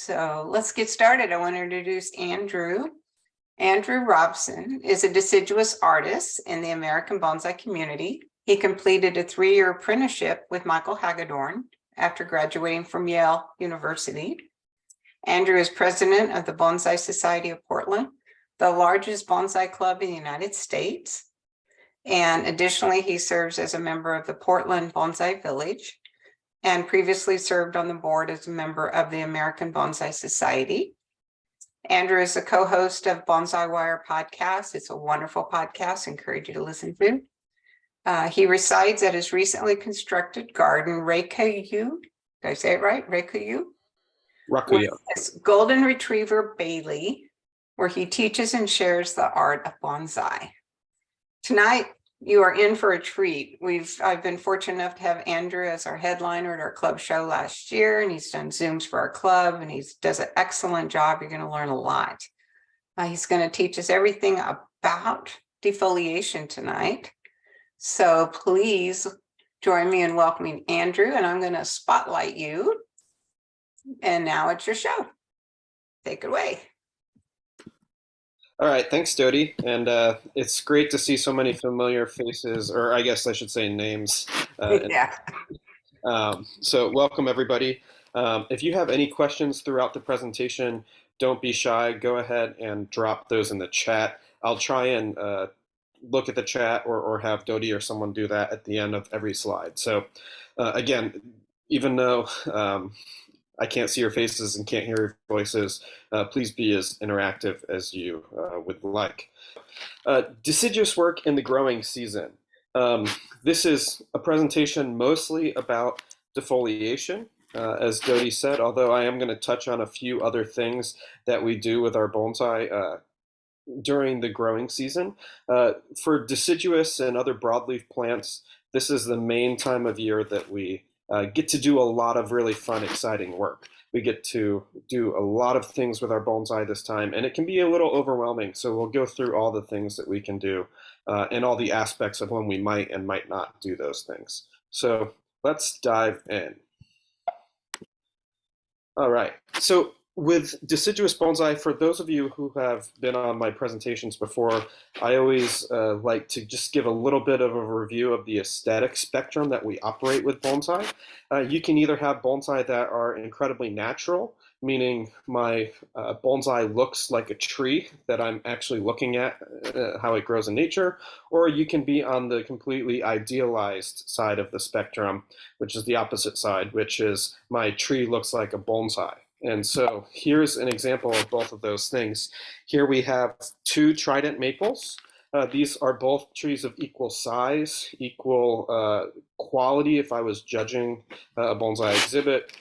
So let's get started. I want to introduce Andrew. Andrew Robson is a deciduous artist in the American bonsai community. He completed a 3-year apprenticeship with Michael Hagedorn after graduating from Yale University. Andrew is president of the Bonsai Society of Portland, the largest bonsai club in the United States. And additionally, he serves as a member of the Portland Bonsai Village and previously served on the board as a member of the American Bonsai Society. Andrew is a co-host of Bonsai Wire podcast. It's a wonderful podcast. I encourage you to listen to. He resides at his recently constructed garden, Rakuyō. Did I say it right? Rakuyō? Rakuyō. His golden retriever, Bailey, where he teaches and shares the art of bonsai. Tonight, you are in for a treat. I've been fortunate enough to have Andrew as our headliner at our club show last year, and he's done Zooms for our club, and he does an excellent job. You're going to learn a lot. He's going to teach us everything about defoliation tonight. So please join me in welcoming Andrew, and I'm going to spotlight you. And now it's your show. Take it away. All right, thanks, Dodie. And it's great to see so many familiar faces, or I guess I should say names. Yeah. So welcome, everybody. If you have any questions throughout the presentation, don't be shy. Go ahead and drop those in the chat. I'll try and look at the chat or have Dodie or someone do that at the end of every slide. So again, even though I can't see your faces and can't hear your voices, please be as interactive as you would like. Deciduous work in the growing season. This is a presentation mostly about defoliation, as Dodie said, although I am going to touch on a few other things that we do with our bonsai during the growing season. For deciduous and other broadleaf plants, this is the main time of year that we get to do a lot of really fun, exciting work. We get to do a lot of things with our bonsai this time, and it can be a little overwhelming. So we'll go through all the things that we can do and all the aspects of when we might and might not do those things. So let's dive in. All right. So with deciduous bonsai, for those of you who have been on my presentations before, I always like to just give a little bit of a review of the aesthetic spectrum that we operate with bonsai. You can either have bonsai that are incredibly natural, meaning my bonsai looks like a tree that I'm actually looking at how it grows in nature, or you can be on the completely idealized side of the spectrum, which is the opposite side, which is my tree looks like a bonsai. And so here's an example of both of those things. Here we have 2 trident maples. These are both trees of equal size, equal quality if I was judging a bonsai exhibit,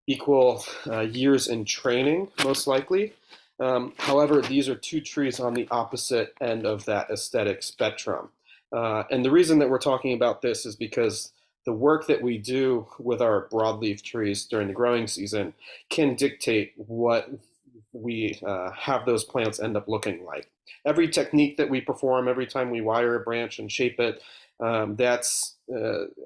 equal years in training, most likely. However, these are 2 trees on the opposite end of that aesthetic spectrum. And the reason that we're talking about this is because the work that we do with our broadleaf trees during the growing season can dictate what we have those plants end up looking like. Every technique that we perform, every time we wire a branch and shape it, that's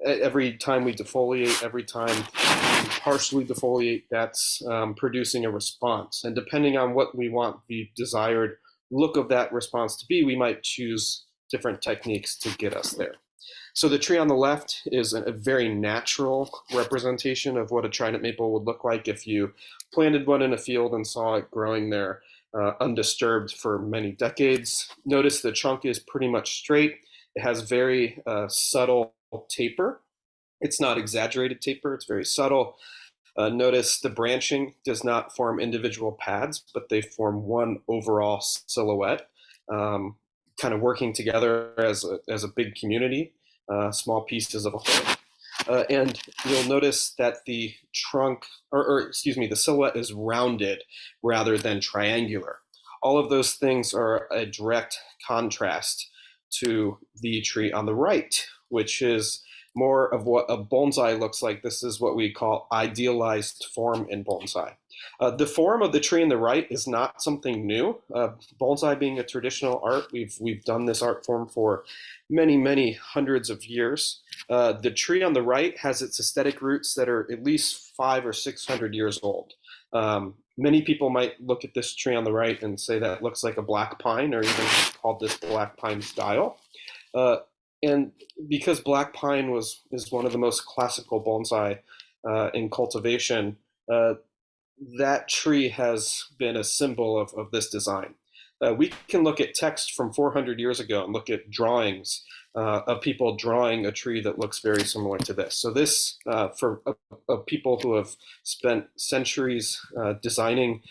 every time we defoliate, every time we partially defoliate, that's producing a response. And depending on what we want the desired look of that response to be, we might choose different techniques to get us there. So the tree on the left is a very natural representation of what a trident maple would look like if you planted one in a field and saw it growing there undisturbed for many decades. Notice the trunk is pretty much straight. It has very subtle taper. It's not exaggerated taper, it's very subtle. Notice the branching does not form individual pads, but they form one overall silhouette, kind of working together as a big community. Small pieces of a whole. And you'll notice that the trunk, the silhouette is rounded rather than triangular. All of those things are a direct contrast to the tree on the right, which is more of what a bonsai looks like. This is what we call idealized form in bonsai. The form of the tree on the right is not something new. Bonsai being a traditional art, we've done this art form for many hundreds of years. The tree on the right has its aesthetic roots that are at least 500 or 600 years old. Many people might look at this tree on the right and say that looks like a black pine, or even called this black pine style. And because black pine is one of the most classical bonsai in cultivation, that tree has been a symbol of this design. We can look at text from 400 years ago and look at drawings of people drawing a tree that looks very similar to this. So this, for people who have spent centuries designing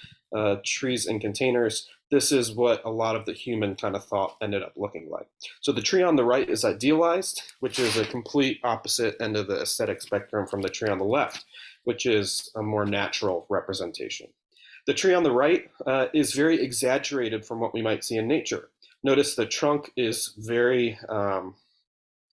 trees in containers, this is what a lot of the human kind of thought ended up looking like. So the tree on the right is idealized, which is a complete opposite end of the aesthetic spectrum from the tree on the left, which is a more natural representation. The tree on the right is very exaggerated from what we might see in nature. Notice the trunk is very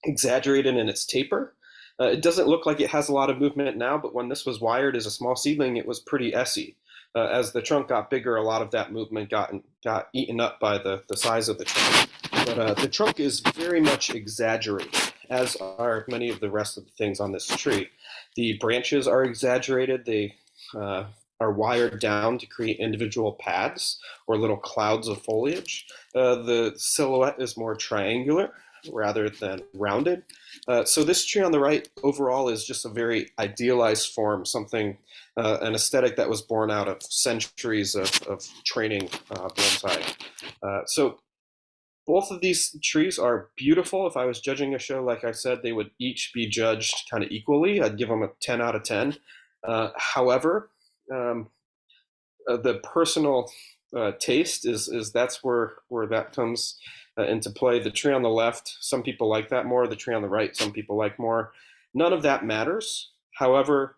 exaggerated in its taper. It doesn't look like it has a lot of movement now, but when this was wired as a small seedling, it was pretty essy. As the trunk got bigger, a lot of that movement got eaten up by the size of the trunk. But the trunk is very much exaggerated, as are many of the rest of the things on this tree. The branches are exaggerated. They are wired down to create individual pads or little clouds of foliage. The silhouette is more triangular rather than rounded. So this tree on the right overall is just a very idealized form, something, an aesthetic that was born out of centuries of training bonsai. So both of these trees are beautiful. If I was judging a show, like I said, they would each be judged kind of equally. I'd give them a 10 out of 10. However, the personal taste is that's where that comes into play. The tree on the left, some people like that more. The tree on the right, some people like more. None of that matters. However,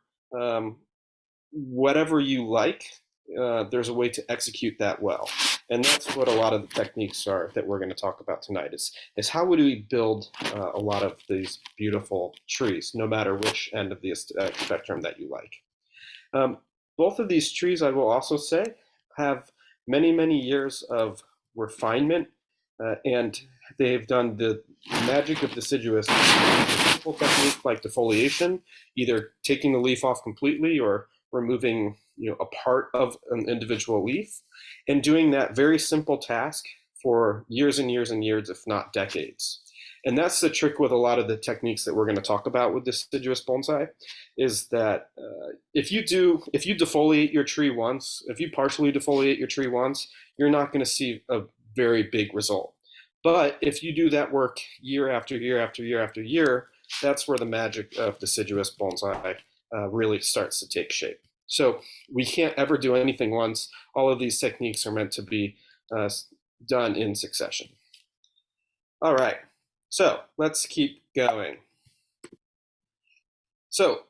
whatever you like, there's a way to execute that well. And that's what a lot of the techniques are that we're going to talk about tonight is how would we build a lot of these beautiful trees, no matter which end of the spectrum that you like. Both of these trees, I will also say, have many, many years of refinement, and they've done the magic of deciduous. A simple technique like defoliation, either taking the leaf off completely or removing a part of an individual leaf, and doing that very simple task for years and years and years, if not decades. And that's the trick with a lot of the techniques that we're going to talk about with deciduous bonsai, is that if you defoliate your tree once, if you partially defoliate your tree once, you're not going to see a very big result. But if you do that work year after year after year after year, that's where the magic of deciduous bonsai really starts to take shape. So we can't ever do anything once. All of these techniques are meant to be done in succession. All right. So let's keep going. So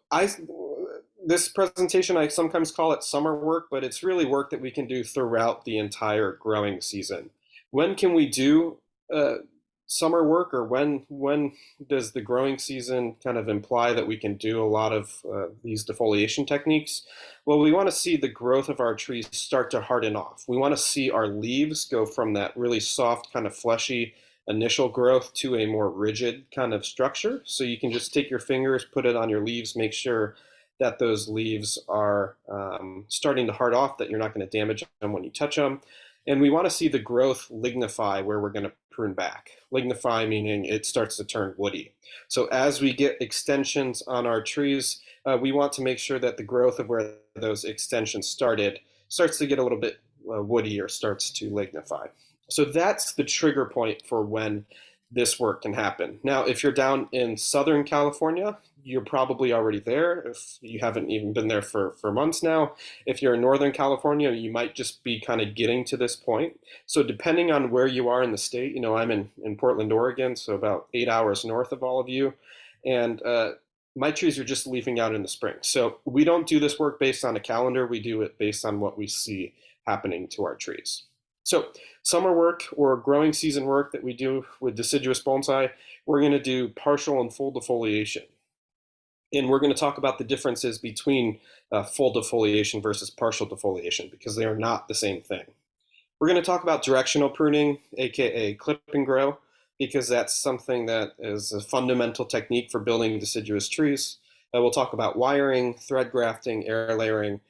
this presentation, I sometimes call it summer work, but it's really work that we can do throughout the entire growing season. When can we do summer work, or when does the growing season kind of imply that we can do a lot of these defoliation techniques? Well, we want to see the growth of our trees start to harden off. We want to see our leaves go from that really soft, kind of fleshy initial growth to a more rigid kind of structure. So you can just take your fingers, put it on your leaves, make sure that those leaves are starting to hard off, that you're not going to damage them when you touch them. And we want to see the growth lignify where we're going to prune back. Lignify meaning it starts to turn woody. So as we get extensions on our trees, we want to make sure that the growth of where those extensions started starts to get a little bit woody, or starts to lignify. So that's the trigger point for when this work can happen. Now, if you're down in Southern California, you're probably already there. If you haven't even been there for months now, if you're in Northern California, you might just be kind of getting to this point. So depending on where you are in the state, I'm in Portland, Oregon, so about 8 hours north of all of you. And my trees are just leafing out in the spring. So we don't do this work based on a calendar. We do it based on what we see happening to our trees. So summer work or growing season work that we do with deciduous bonsai, we're going to do partial and full defoliation. And we're going to talk about the differences between full defoliation versus partial defoliation, because they are not the same thing. We're going to talk about directional pruning, aka clip and grow, because that's something that is a fundamental technique for building deciduous trees. We'll talk about wiring, thread grafting, air layering,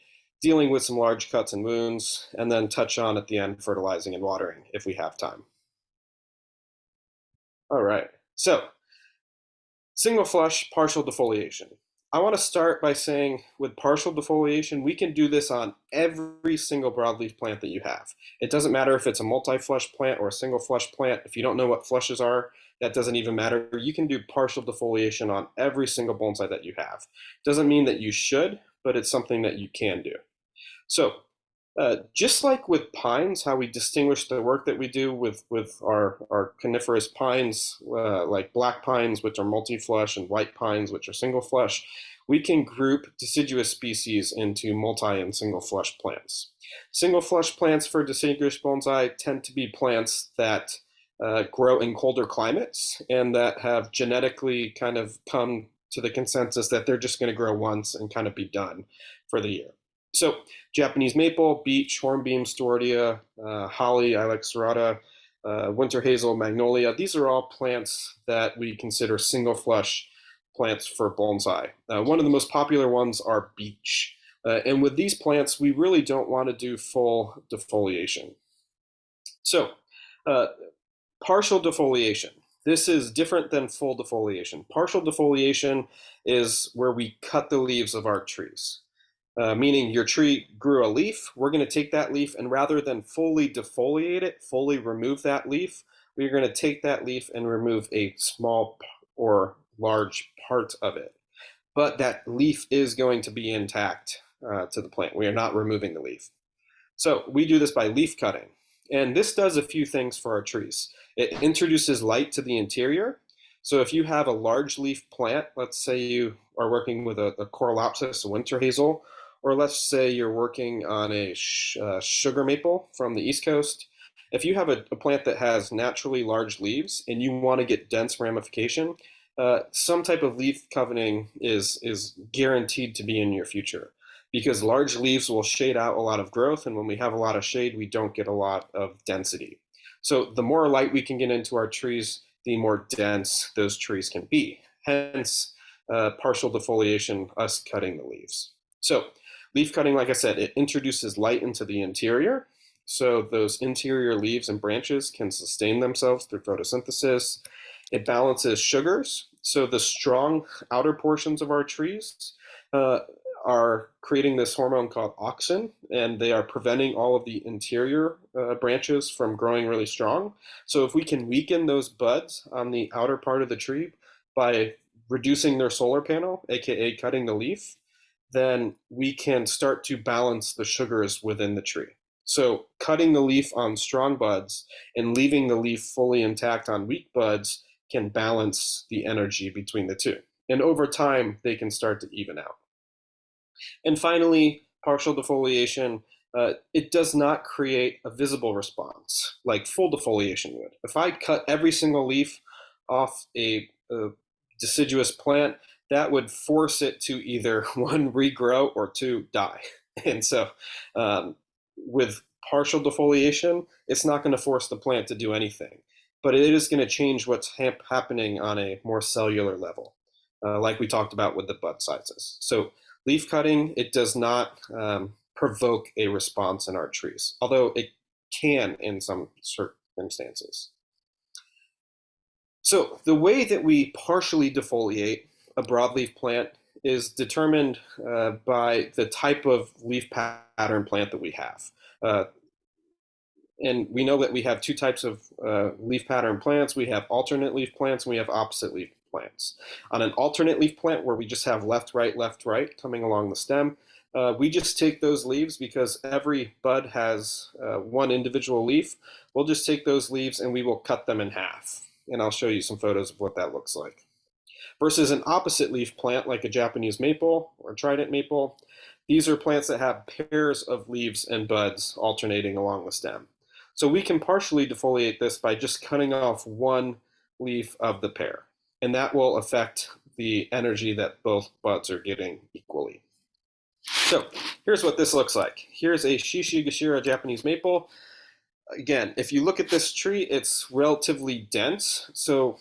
dealing with some large cuts and wounds, and then touch on at the end fertilizing and watering if we have time. All right, so single flush, partial defoliation. I want to start by saying with partial defoliation, we can do this on every single broadleaf plant that you have. It doesn't matter if it's a multi-flush plant or a single flush plant. If you don't know what flushes are, that doesn't even matter. You can do partial defoliation on every single bonsai that you have. Doesn't mean that you should, but it's something that you can do. So just like with pines, how we distinguish the work that we do with our coniferous pines, like black pines, which are multi-flush, and white pines, which are single flush, we can group deciduous species into multi and single flush plants. Single flush plants for deciduous bonsai tend to be plants that grow in colder climates and that have genetically kind of come to the consensus that they're just going to grow once and kind of be done for the year. So Japanese maple, beech, hornbeam, stordia, holly, ilex serrata, winter hazel, magnolia, these are all plants that we consider single flush plants for bonsai. One of the most popular ones are beech. And with these plants, we really don't want to do full defoliation. So partial defoliation. This is different than full defoliation. Partial defoliation is where we cut the leaves of our trees. Meaning your tree grew a leaf, we're going to take that leaf and rather than fully defoliate it, fully remove that leaf, we're going to take that leaf and remove a small or large part of it. But that leaf is going to be intact to the plant. We are not removing the leaf. So we do this by leaf cutting. And this does a few things for our trees. It introduces light to the interior. So if you have a large leaf plant, let's say you are working with a Corylopsis, a winter hazel, or let's say you're working on a sugar maple from the East Coast. If you have a plant that has naturally large leaves and you want to get dense ramification, some type of leaf covering is guaranteed to be in your future because large leaves will shade out a lot of growth, and when we have a lot of shade, we don't get a lot of density. So the more light we can get into our trees, the more dense those trees can be. Hence, partial defoliation, us cutting the leaves. So leaf cutting, like I said, it introduces light into the interior. So those interior leaves and branches can sustain themselves through photosynthesis. It balances sugars. So the strong outer portions of our trees are creating this hormone called auxin, and they are preventing all of the interior branches from growing really strong. So if we can weaken those buds on the outer part of the tree by reducing their solar panel, aka cutting the leaf, then we can start to balance the sugars within the tree. So cutting the leaf on strong buds and leaving the leaf fully intact on weak buds can balance the energy between the two. And over time, they can start to even out. And finally, partial defoliation, it does not create a visible response like full defoliation would. If I cut every single leaf off a deciduous plant, that would force it to either one, regrow, or two, die. And so with partial defoliation, it's not going to force the plant to do anything, but it is going to change what's happening on a more cellular level, like we talked about with the bud sizes. So leaf cutting, it does not provoke a response in our trees, although it can in some circumstances. So the way that we partially defoliate a broadleaf plant is determined by the type of leaf pattern plant that we have. And we know that we have two types of leaf pattern plants. We have alternate leaf plants and we have opposite leaf plants. On an alternate leaf plant where we just have left, right coming along the stem, we just take those leaves because every bud has one individual leaf. We'll just take those leaves and we will cut them in half. And I'll show you some photos of what that looks like. Versus an opposite leaf plant like a Japanese maple or a trident maple, these are plants that have pairs of leaves and buds alternating along the stem. So we can partially defoliate this by just cutting off one leaf of the pair, and that will affect the energy that both buds are getting equally. So here's what this looks like. Here's a Shishigashira Japanese maple. Again, if you look at this tree, it's relatively dense. So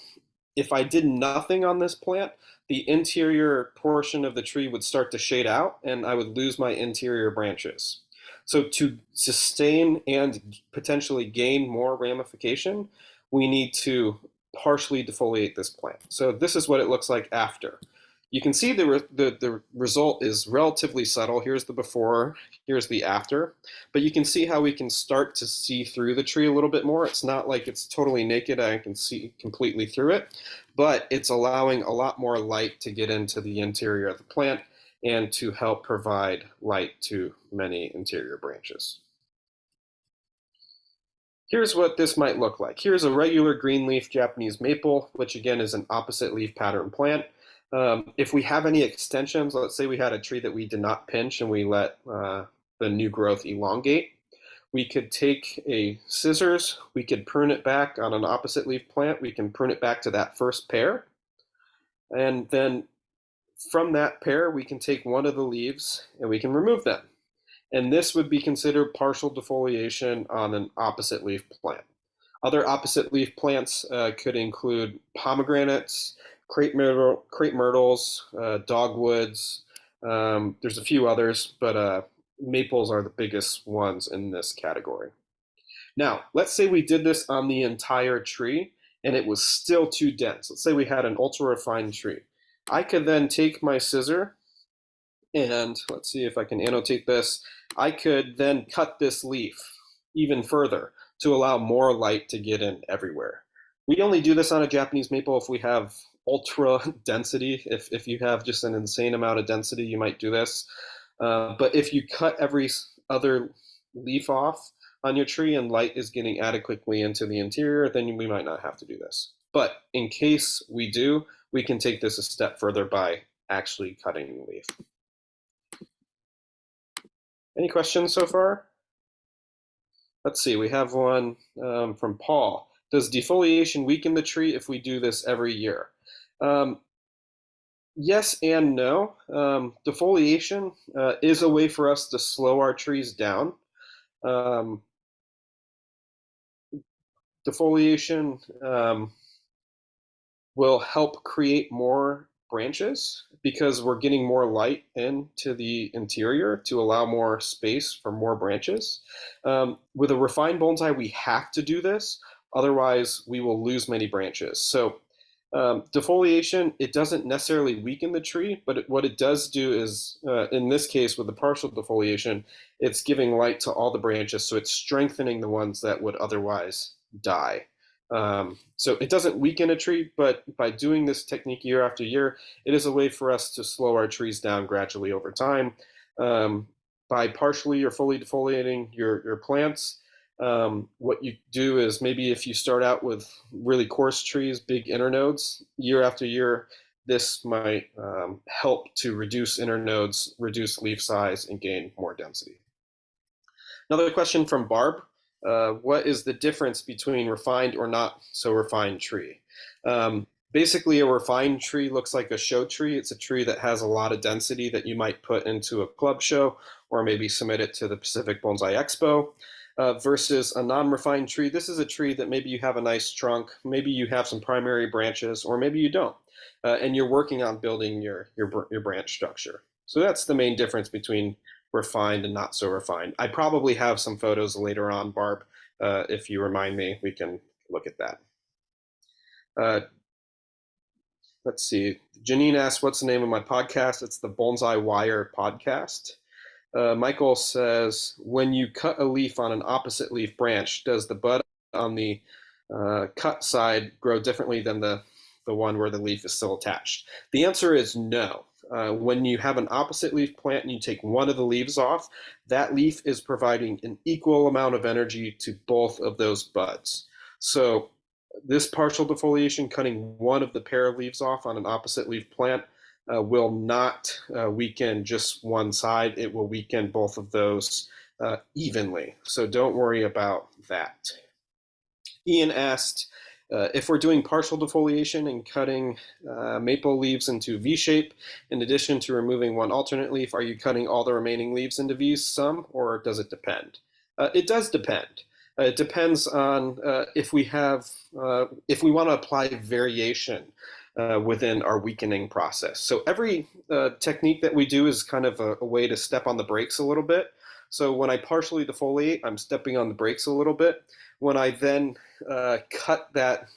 if I did nothing on this plant, the interior portion of the tree would start to shade out and I would lose my interior branches. So to sustain and potentially gain more ramification, we need to partially defoliate this plant. So this is what it looks like after. You can see the result is relatively subtle. Here's the before, here's the after. But you can see how we can start to see through the tree a little bit more. It's not like it's totally naked, I can see completely through it, but it's allowing a lot more light to get into the interior of the plant and to help provide light to many interior branches. Here's what this might look like. Here's a regular green leaf Japanese maple, which again is an opposite leaf pattern plant. If we have any extensions, let's say we had a tree that we did not pinch and we let the new growth elongate, we could take a scissors, we could prune it back on an opposite leaf plant, we can prune it back to that first pair, and then from that pair we can take one of the leaves and we can remove them. And this would be considered partial defoliation on an opposite leaf plant. Other opposite leaf plants could include pomegranates, crepe myrtles, dogwoods. There's a few others, but maples are the biggest ones in this category. Now, let's say we did this on the entire tree and it was still too dense. Let's say we had an ultra refined tree. I could then take my scissor and let's see if I can annotate this. I could then cut this leaf even further to allow more light to get in everywhere. We only do this on a Japanese maple if we have ultra density. If you have just an insane amount of density, you might do this. But if you cut every other leaf off on your tree and light is getting adequately into the interior, then we might not have to do this. But in case we do, we can take this a step further by actually cutting the leaf. Any questions so far? Let's see, we have one from Paul. Does defoliation weaken the tree if we do this every year? Yes and no. Defoliation is a way for us to slow our trees down. Defoliation will help create more branches because we're getting more light into the interior to allow more space for more branches. With a refined bonsai, we have to do this, otherwise we will lose many branches. So defoliation, it doesn't necessarily weaken the tree, but what it does do is, in this case with the partial defoliation, it's giving light to all the branches, so it's strengthening the ones that would otherwise die. So it doesn't weaken a tree, but by doing this technique year after year, it is a way for us to slow our trees down gradually over time. By partially or fully defoliating your plants, what you do is maybe if you start out with really coarse trees, big internodes, year after year, this might help to reduce internodes, reduce leaf size, and gain more density. Another question from Barb. What is the difference between refined or not so refined tree? Basically, a refined tree looks like a show tree. It's a tree that has a lot of density that you might put into a club show or maybe submit it to the Pacific Bonsai Expo. Versus a non-refined tree, this is a tree that maybe you have a nice trunk, maybe you have some primary branches, or maybe you don't, and you're working on building your branch structure. So that's the main difference between refined and not so refined. I probably have some photos later on, Barb. If you remind me, we can look at that. Let's see. Janine asked, what's the name of my podcast? It's the Bonsai Wire podcast. Michael says, when you cut a leaf on an opposite leaf branch, does the bud on the cut side grow differently than the one where the leaf is still attached? The answer is no. When you have an opposite leaf plant and you take one of the leaves off, that leaf is providing an equal amount of energy to both of those buds. So this partial defoliation, cutting one of the pair of leaves off on an opposite leaf plant, will not weaken just one side. It will weaken both of those evenly. So don't worry about that. Ian asked, if we're doing partial defoliation and cutting maple leaves into V shape, in addition to removing one alternate leaf, are you cutting all the remaining leaves into V's some, or does it depend? It does depend. It depends on if we want to apply variation within our weakening process. So every technique that we do is kind of a way to step on the brakes a little bit. So when I partially defoliate, I'm stepping on the brakes a little bit. When I then cut that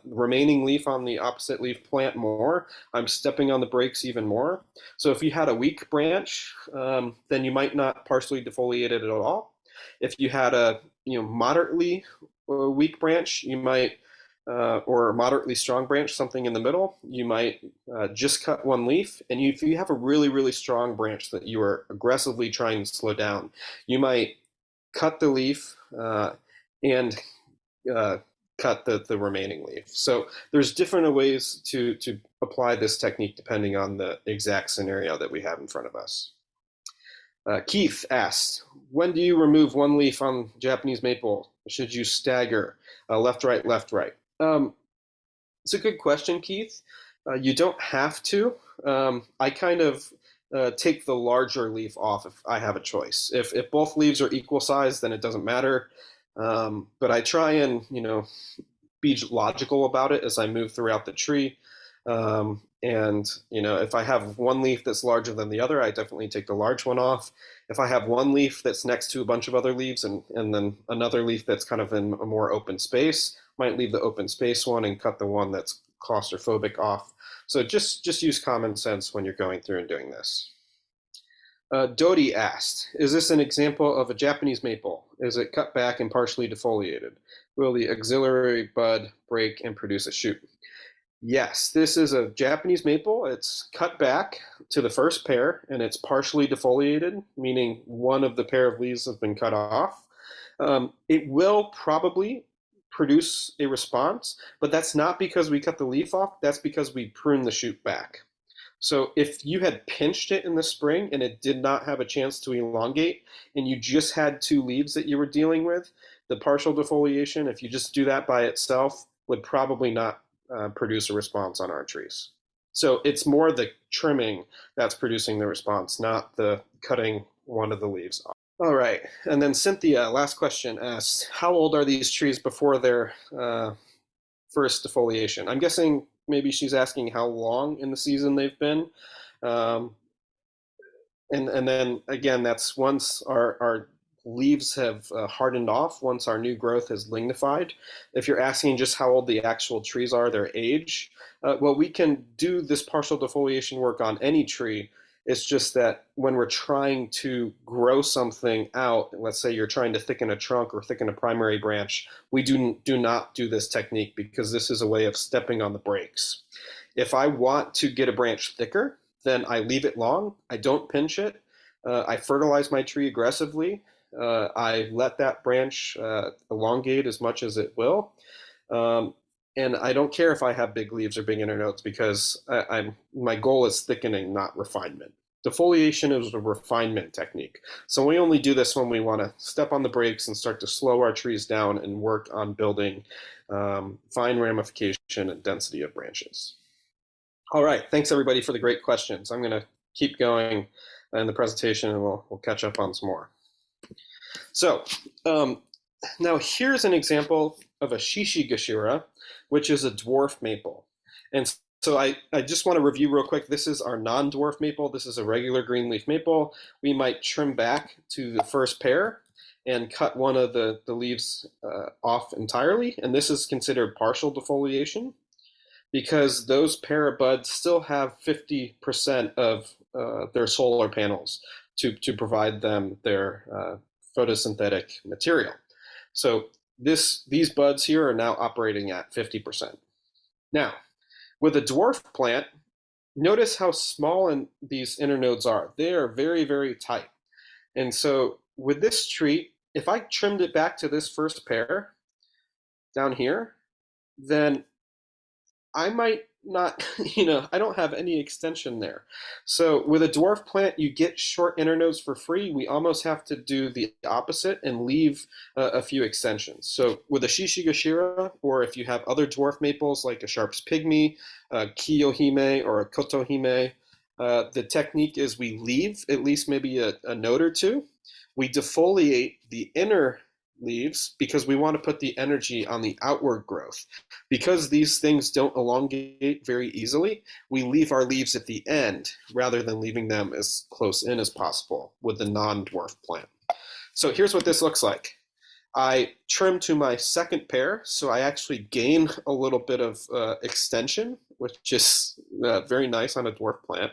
remaining leaf on the opposite leaf plant more, I'm stepping on the brakes even more. So if you had a weak branch, then you might not partially defoliate it at all. If you had a moderately weak branch, you might, or a moderately strong branch, something in the middle, you might just cut one leaf. And if you have a really, really strong branch that you are aggressively trying to slow down, you might cut the leaf and cut the remaining leaf. So there's different ways to apply this technique depending on the exact scenario that we have in front of us. Keith asked, when do you remove one leaf on Japanese maple? Should you stagger left, right, left, right? It's a good question, Keith. You don't have to. I kind of take the larger leaf off if I have a choice. If both leaves are equal size, then it doesn't matter. But I try and be logical about it as I move throughout the tree. And if I have one leaf that's larger than the other, I definitely take the large one off. If I have one leaf that's next to a bunch of other leaves and then another leaf that's kind of in a more open space, might leave the open space one and cut the one that's claustrophobic off. So just use common sense when you're going through and doing this. Dodi asked, is this an example of a Japanese maple? Is it cut back and partially defoliated? Will the auxiliary bud break and produce a shoot? Yes, this is a Japanese maple. It's cut back to the first pair and it's partially defoliated, meaning one of the pair of leaves has been cut off. It will probably produce a response, but that's not because we cut the leaf off, that's because we prune the shoot back. So if you had pinched it in the spring and it did not have a chance to elongate and you just had two leaves that you were dealing with, the partial defoliation, if you just do that by itself, would probably not produce a response on our trees. So it's more the trimming that's producing the response, not the cutting one of the leaves off. All right, and then Cynthia, last question, asked, how old are these trees before their first defoliation? I'm guessing maybe she's asking how long in the season they've been. And then again, that's once our leaves have hardened off, once our new growth has lignified. If you're asking just how old the actual trees are, their age, well, we can do this partial defoliation work on any tree. It's just that when we're trying to grow something out, let's say you're trying to thicken a trunk or thicken a primary branch, we do not do this technique because this is a way of stepping on the brakes. If I want to get a branch thicker, then I leave it long. I don't pinch it. I fertilize my tree aggressively. I let that branch elongate as much as it will. And I don't care if I have big leaves or big internodes because my goal is thickening, not refinement. Defoliation is a refinement technique. So we only do this when we want to step on the brakes and start to slow our trees down and work on building fine ramification and density of branches. All right, thanks everybody for the great questions. I'm going to keep going in the presentation and we'll catch up on some more. So now here's an example of a Shishigashira, which is a dwarf maple. And so I just want to review real quick. This is our non-dwarf maple. This is a regular green leaf maple. We might trim back to the first pair and cut one of the leaves off entirely. And this is considered partial defoliation because those pair of buds still have 50% of their solar panels to provide them their photosynthetic material. So these buds here are now operating at 50%. Now, with a dwarf plant, notice how small these internodes are. They are very, very tight. And so with this tree, if I trimmed it back to this first pair down here, then I might not, I don't have any extension there. So with a dwarf plant, you get short internodes for free. We almost have to do the opposite and leave a few extensions. So with a Shishigashira, or if you have other dwarf maples like a Sharp's Pygmy, a Kiyohime, or a Kotohime, the technique is we leave at least maybe a node or two. We defoliate the inner leaves because we want to put the energy on the outward growth. Because these things don't elongate very easily, we leave our leaves at the end rather than leaving them as close in as possible with the non-dwarf plant. So here's what this looks like. I trim to my second pair, so I actually gain a little bit of extension, which is very nice on a dwarf plant.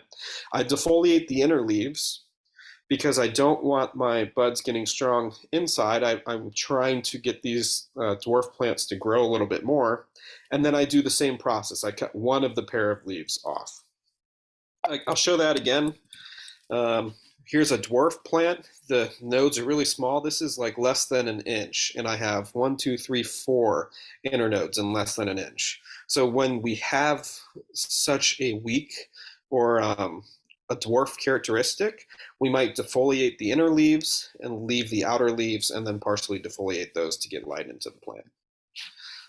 I defoliate the inner leaves because I don't want my buds getting strong inside. I'm trying to get these dwarf plants to grow a little bit more. And then I do the same process. I cut one of the pair of leaves off. I'll show that again. Here's a dwarf plant. The nodes are really small. This is like less than an inch, and I have 1, 2, 3, 4 internodes in less than an inch. So when we have such a weak or a dwarf characteristic, we might defoliate the inner leaves and leave the outer leaves and then partially defoliate those to get light into the plant.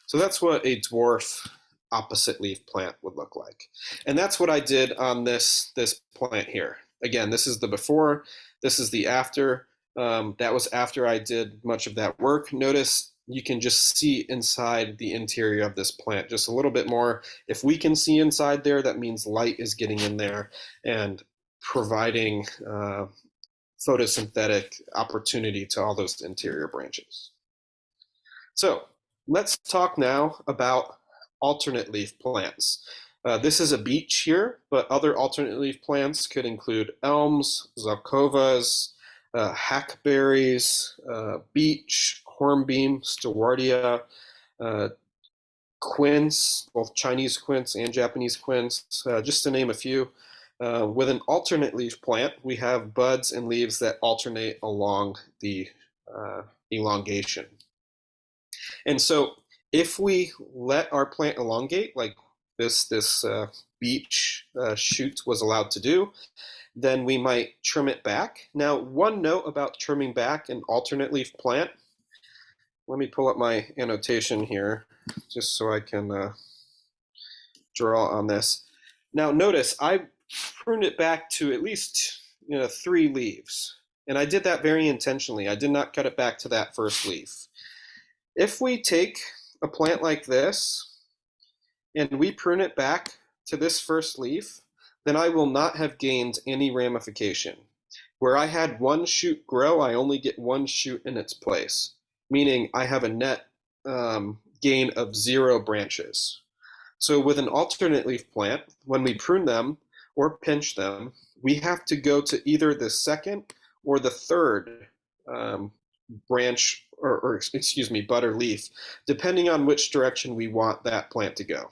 So that's what a dwarf opposite leaf plant would look like. And that's what I did on this plant here. Again, this is the before, this is the after. That was after I did much of that work. Notice you can just see inside the interior of this plant just a little bit more. If we can see inside there, that means light is getting in there and providing photosynthetic opportunity to all those interior branches. So let's talk now about alternate leaf plants. This is a beech here, but other alternate leaf plants could include elms, zelkovas, hackberries, beech, hornbeam, stewardia, quince, both Chinese quince and Japanese quince, just to name a few. With an alternate leaf plant, we have buds and leaves that alternate along the elongation. And so if we let our plant elongate, like this beech shoot was allowed to do, then we might trim it back. Now, one note about trimming back an alternate leaf plant. Let me pull up my annotation here, just so I can draw on this. Now, notice I pruned it back to at least 3 leaves, and I did that very intentionally. I did not cut it back to that first leaf. If we take a plant like this and we prune it back to this first leaf, then I will not have gained any ramification. Where I had one shoot grow, I only get one shoot in its place, meaning I have a net gain of 0 branches. So with an alternate leaf plant, when we prune them or pinch them, we have to go to either the second or the third branch, or excuse me, bud or leaf, depending on which direction we want that plant to go.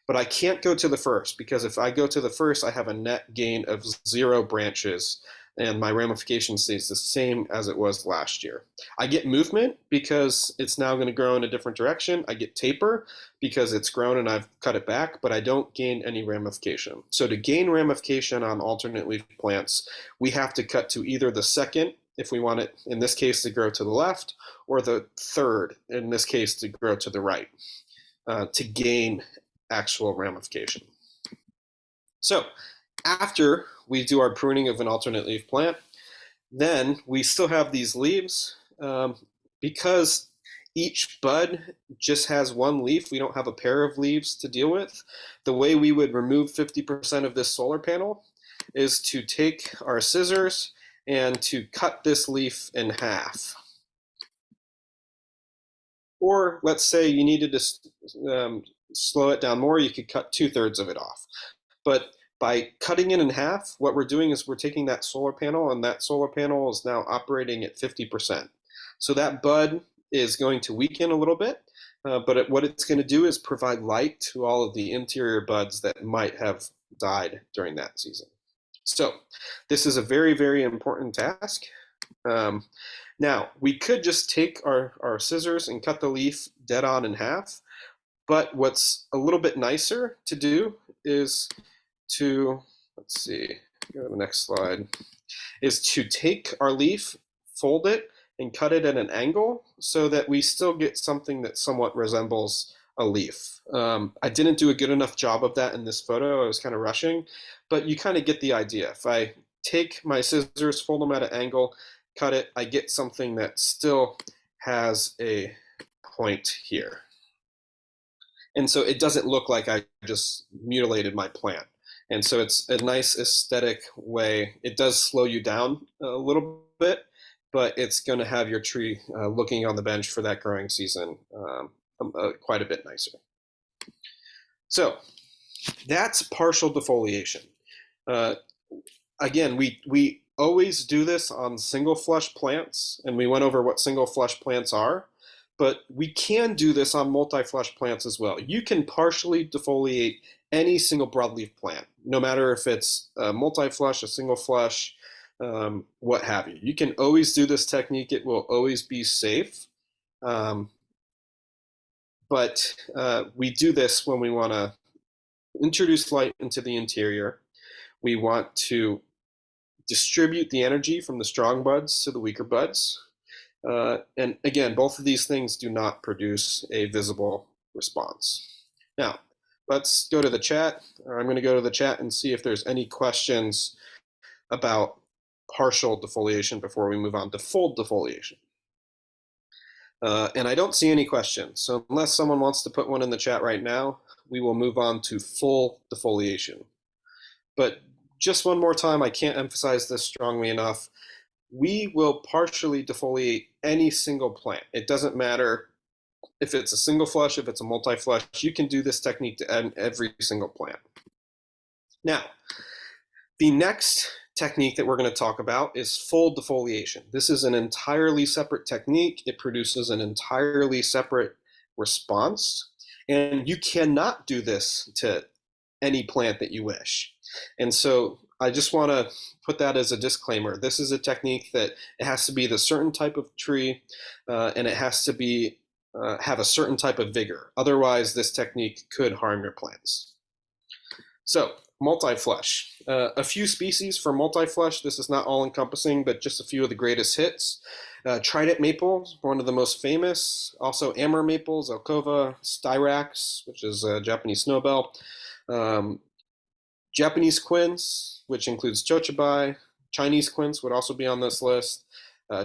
But I can't go to the first, because if I go to the first, I have a net gain of 0 branches, and my ramification stays the same as it was last year. I get movement because it's now going to grow in a different direction. I get taper because it's grown and I've cut it back, but I don't gain any ramification. So to gain ramification on alternate leaf plants, we have to cut to either the second, if we want it, in this case, to grow to the left, or the third, in this case, to grow to the right, to gain actual ramification. So after we do our pruning of an alternate leaf plant, then we still have these leaves. Because each bud just has 1 leaf, we don't have a pair of leaves to deal with. The way we would remove 50% of this solar panel is to take our scissors and to cut this leaf in half. Or let's say you needed to slow it down more, you could cut 2/3 of it off. But by cutting it in half, what we're doing is we're taking that solar panel, and that solar panel is now operating at 50%. So that bud is going to weaken a little bit, but what it's going to do is provide light to all of the interior buds that might have died during that season. So this is a very, very important task. Now, we could just take our scissors and cut the leaf dead on in half, but what's a little bit nicer to do is to, let's see, go to the next slide, is to take our leaf, fold it, and cut it at an angle so that we still get something that somewhat resembles a leaf. I didn't do a good enough job of that in this photo. I was kind of rushing, but you kind of get the idea. If I take my scissors, fold them at an angle, cut it, I get something that still has a point here. And so it doesn't look like I just mutilated my plant. And so it's a nice aesthetic way. It does slow you down a little bit, but it's going to have your tree looking on the bench for that growing season quite a bit nicer. So that's partial defoliation. Again, we always do this on single flush plants, and we went over what single flush plants are, but we can do this on multi-flush plants as well. You can partially defoliate any single broadleaf plant, no matter if it's a multi-flush, a single flush, what have you. You can always do this technique. It will always be safe. But we do this when we want to introduce light into the interior. We want to distribute the energy from the strong buds to the weaker buds. And again, both of these things do not produce a visible response. Now, let's go to the chat. I'm going to go to the chat and see if there's any questions about partial defoliation before we move on to full defoliation. And I don't see any questions. So unless someone wants to put one in the chat right now, we will move on to full defoliation. But just one more time, I can't emphasize this strongly enough. We will partially defoliate any single plant. It doesn't matter if it's a single flush, if it's a multi-flush. You can do this technique to every single plant. Now, the next technique that we're going to talk about is full defoliation. This is an entirely separate technique. It produces an entirely separate response, and you cannot do this to any plant that you wish. And so I just want to put that as a disclaimer. This is a technique that it has to be the certain type of tree, and it has to be have a certain type of vigor. Otherwise, this technique could harm your plants. So, multi-flush. A few species for multi-flush. This is not all-encompassing, but just a few of the greatest hits. Trident maple, one of the most famous. Also, amber maples, Alcova, styrax, which is a Japanese snowbell. Japanese quince, which includes chochibai. Chinese quince would also be on this list.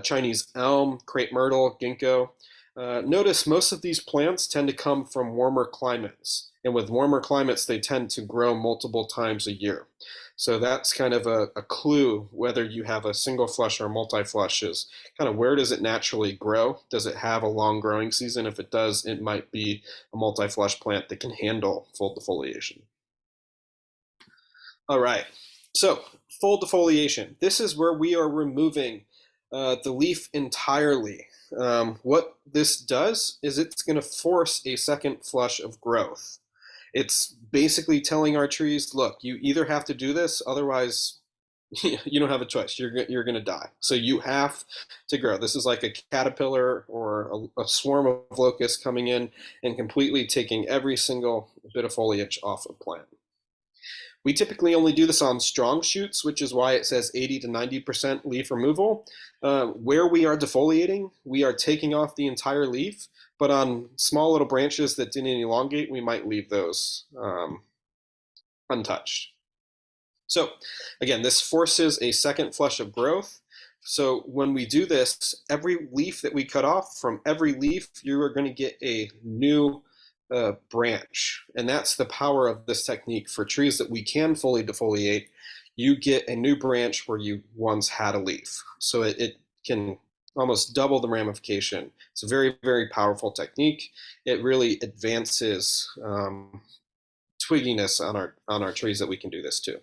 Chinese elm, crepe myrtle, ginkgo. Notice most of these plants tend to come from warmer climates. And with warmer climates, they tend to grow multiple times a year. So that's kind of a clue whether you have a single flush or multi-flush is kind of where does it naturally grow? Does it have a long growing season? If it does, it might be a multi-flush plant that can handle full defoliation. All right, so full defoliation. This is where we are removing the leaf entirely. What this does is it's going to force a second flush of growth. It's basically telling our trees, look, you either have to do this, otherwise you don't have a choice. You're going to die. So you have to grow. This is like a caterpillar or a swarm of locusts coming in and completely taking every single bit of foliage off a plant. We typically only do this on strong shoots, which is why it says 80 to 90% leaf removal. Where we are defoliating, we are taking off the entire leaf, but on small little branches that didn't elongate, we might leave those untouched. So again, this forces a second flush of growth. So when we do this, every leaf that we cut off, from every leaf, you are going to get a new branch. And that's the power of this technique. For trees that we can fully defoliate, you get a new branch where you once had a leaf. So it can almost double the ramification. It's a very, very powerful technique. It really advances twigginess on our trees that we can do this too.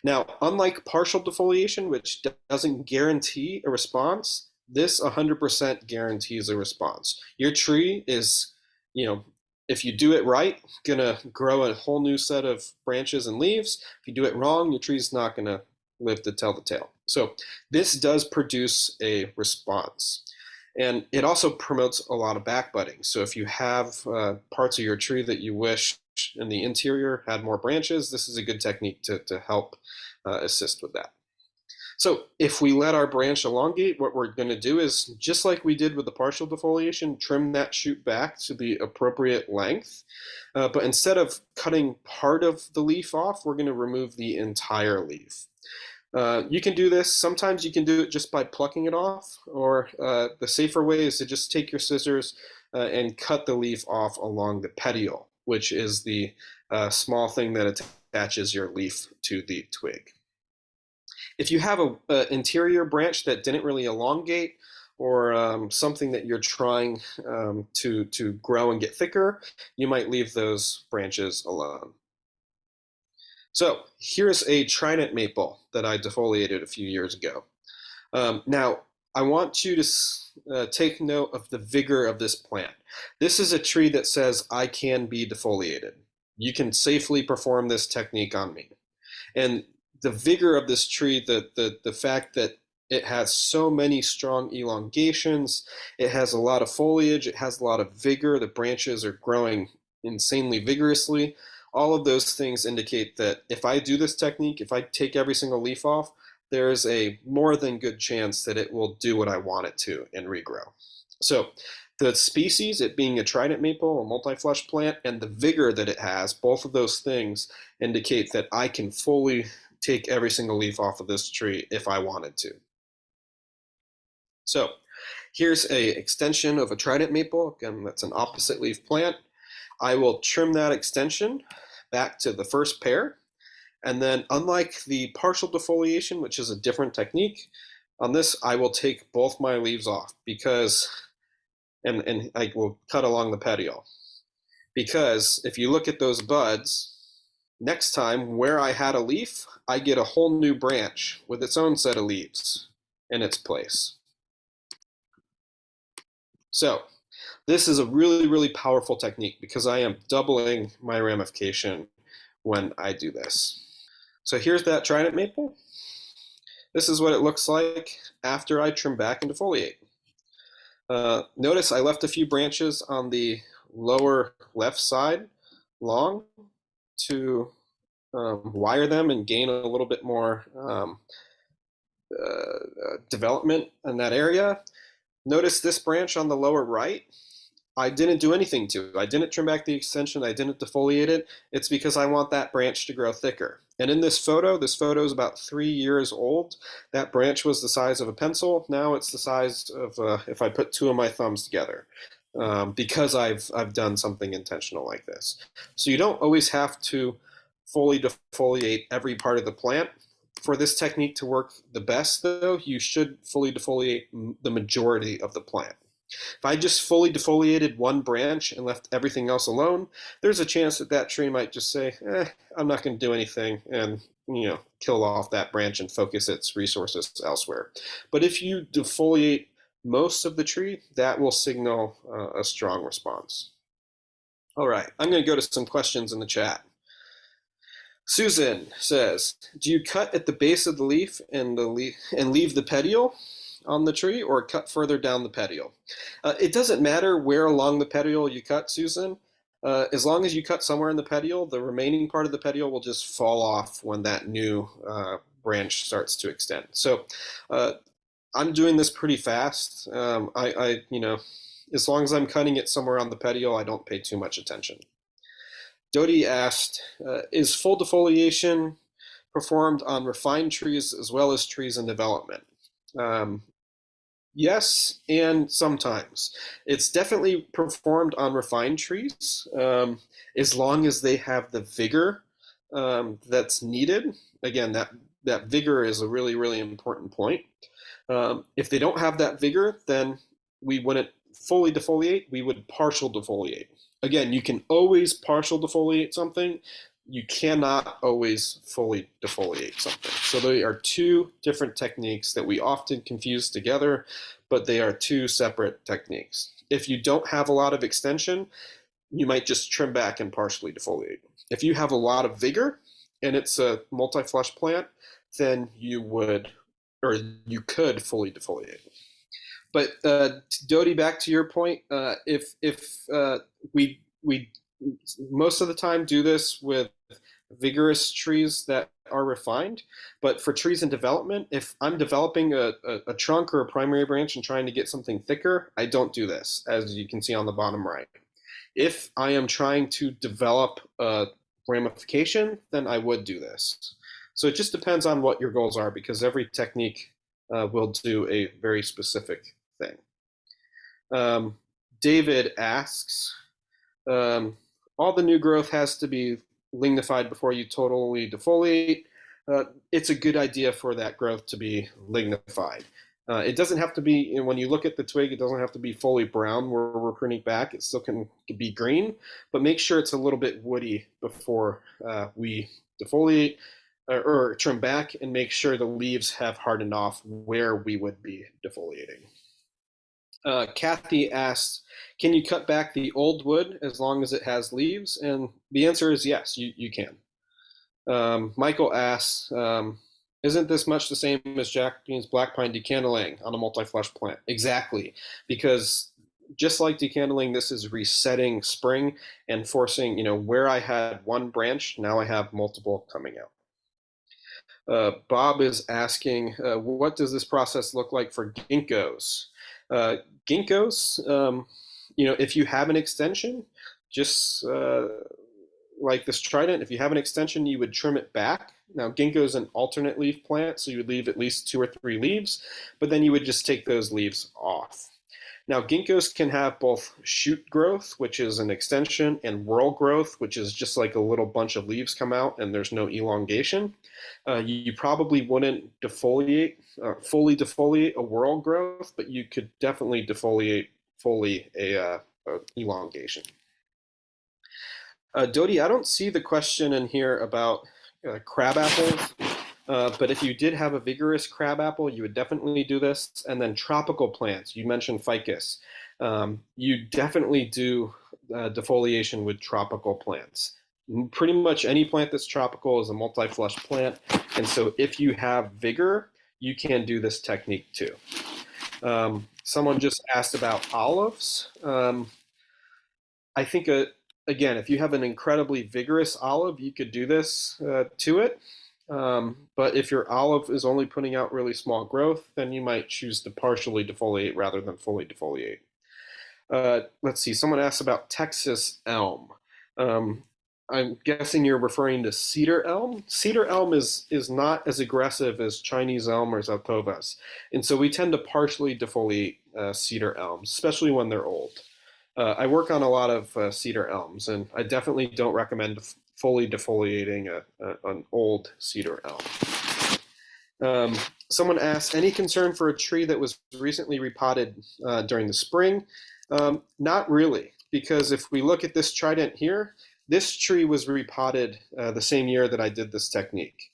Now, unlike partial defoliation, which doesn't guarantee a response, this 100% guarantees a response. Your tree is, if you do it right, gonna grow a whole new set of branches and leaves. If you do it wrong, your tree's not gonna live to tell the tale. So this does produce a response. And it also promotes a lot of backbudding. So if you have parts of your tree that you wish in the interior had more branches, this is a good technique to help assist with that. So if we let our branch elongate, what we're going to do is, just like we did with the partial defoliation, trim that shoot back to the appropriate length. But instead of cutting part of the leaf off, we're going to remove the entire leaf. You can do this. Sometimes you can do it just by plucking it off, or the safer way is to just take your scissors and cut the leaf off along the petiole, which is the small thing that attaches your leaf to the twig. If you have an interior branch that didn't really elongate, or something that you're trying to grow and get thicker, you might leave those branches alone. So here's a trident maple that I defoliated a few years ago. Now, I want you to take note of the vigor of this plant. This is a tree that says, I can be defoliated. You can safely perform this technique on me. And the vigor of this tree, the fact that it has so many strong elongations, it has a lot of foliage, it has a lot of vigor, the branches are growing insanely vigorously. All of those things indicate that if I do this technique, if I take every single leaf off, there is a more than good chance that it will do what I want it to and regrow. So the species, it being a trident maple, a multi-flush plant, and the vigor that it has, both of those things indicate that I can fully take every single leaf off of this tree if I wanted to. So here's an extension of a trident maple. Again, that's an opposite leaf plant. I will trim that extension back to the first pair. And then, unlike the partial defoliation, which is a different technique, on this I will take both my leaves off because, and I will cut along the petiole. Because if you look at those buds, next time where I had a leaf, I get a whole new branch with its own set of leaves in its place. So this is a really, really powerful technique because I am doubling my ramification when I do this. So here's that trident maple. This is what it looks like after I trim back and defoliate. Notice I left a few branches on the lower left side long to wire them and gain a little bit more development in that area. Notice this branch on the lower right, I didn't do anything to it. I didn't trim back the extension. I didn't defoliate it. It's because I want that branch to grow thicker. And in this photo is about 3 years old. That branch was the size of a pencil. Now it's the size of if I put two of my thumbs together, because I've done something intentional like this. So you don't always have to fully defoliate every part of the plant. For this technique to work the best, though, you should fully defoliate the majority of the plant. If I just fully defoliated one branch and left everything else alone, there's a chance that that tree might just say, I'm not going to do anything, and kill off that branch and focus its resources elsewhere. But if you defoliate most of the tree, that will signal a strong response. All right, I'm going to go to some questions in the chat. Susan says, do you cut at the base of the leaf and leave the petiole on the tree, or cut further down the petiole? It doesn't matter where along the petiole you cut, Susan. As long as you cut somewhere in the petiole, the remaining part of the petiole will just fall off when that new branch starts to extend. So I'm doing this pretty fast. As long as I'm cutting it somewhere on the petiole, I don't pay too much attention. Dodie asked, is full defoliation performed on refined trees as well as trees in development? Yes, and sometimes. It's definitely performed on refined trees, as long as they have the vigor that's needed. Again, that vigor is a really, really important point. If they don't have that vigor, then we wouldn't fully defoliate, we would partial defoliate. Again, you can always partial defoliate something. You cannot always fully defoliate something. So they are two different techniques that we often confuse together, but they are two separate techniques. If you don't have a lot of extension, you might just trim back and partially defoliate. If you have a lot of vigor and it's a multi-flush plant, then you could fully defoliate. But Dodie, back to your point, if we most of the time do this with vigorous trees that are refined, but for trees in development, if I'm developing a trunk or a primary branch and trying to get something thicker, I don't do this, as you can see on the bottom right. If I am trying to develop a ramification, then I would do this. So it just depends on what your goals are, because every technique will do a very specific thing. David asks, all the new growth has to be lignified before you totally defoliate. It's a good idea for that growth to be lignified. It doesn't have to be, when you look at the twig, it doesn't have to be fully brown where we're pruning back. It still can be green, but make sure it's a little bit woody before we defoliate or trim back, and make sure the leaves have hardened off where we would be defoliating. Kathy asks, can you cut back the old wood as long as it has leaves? And the answer is yes, you can. Michael asks, isn't this much the same as Japanese black pine decandling on a multi-flush plant? Exactly, because just like decandling, this is resetting spring and forcing, where I had one branch, now I have multiple coming out. Bob is asking, what does this process look like for ginkgos? Ginkgos, if you have an extension, just like this trident, if you have an extension, you would trim it back. Now, ginkgo is an alternate leaf plant, so you would leave at least 2 or 3 leaves, but then you would just take those leaves off. Now, ginkgos can have both shoot growth, which is an extension, and whorl growth, which is just like a little bunch of leaves come out and there's no elongation. You probably wouldn't fully defoliate a whorl growth, but you could definitely defoliate fully a elongation. Dodie, I don't see the question in here about crab apples, but if you did have a vigorous crab apple, you would definitely do this. And then tropical plants, you mentioned ficus. You definitely do defoliation with tropical plants. Pretty much any plant that's tropical is a multi-flush plant, and so if you have vigor, you can do this technique too. Someone just asked about olives. I think, again, if you have an incredibly vigorous olive, you could do this to it. But if your olive is only putting out really small growth, then you might choose to partially defoliate rather than fully defoliate. Let's see, someone asked about Texas elm. I'm guessing you're referring to cedar elm. Cedar elm is not as aggressive as Chinese elm or Zaltovas, and so we tend to partially defoliate cedar elms, especially when they're old. I work on a lot of cedar elms, and I definitely don't recommend fully defoliating an old cedar elm. Someone asked, any concern for a tree that was recently repotted during the spring? Not really, because if we look at this trident here, this tree was repotted the same year that I did this technique.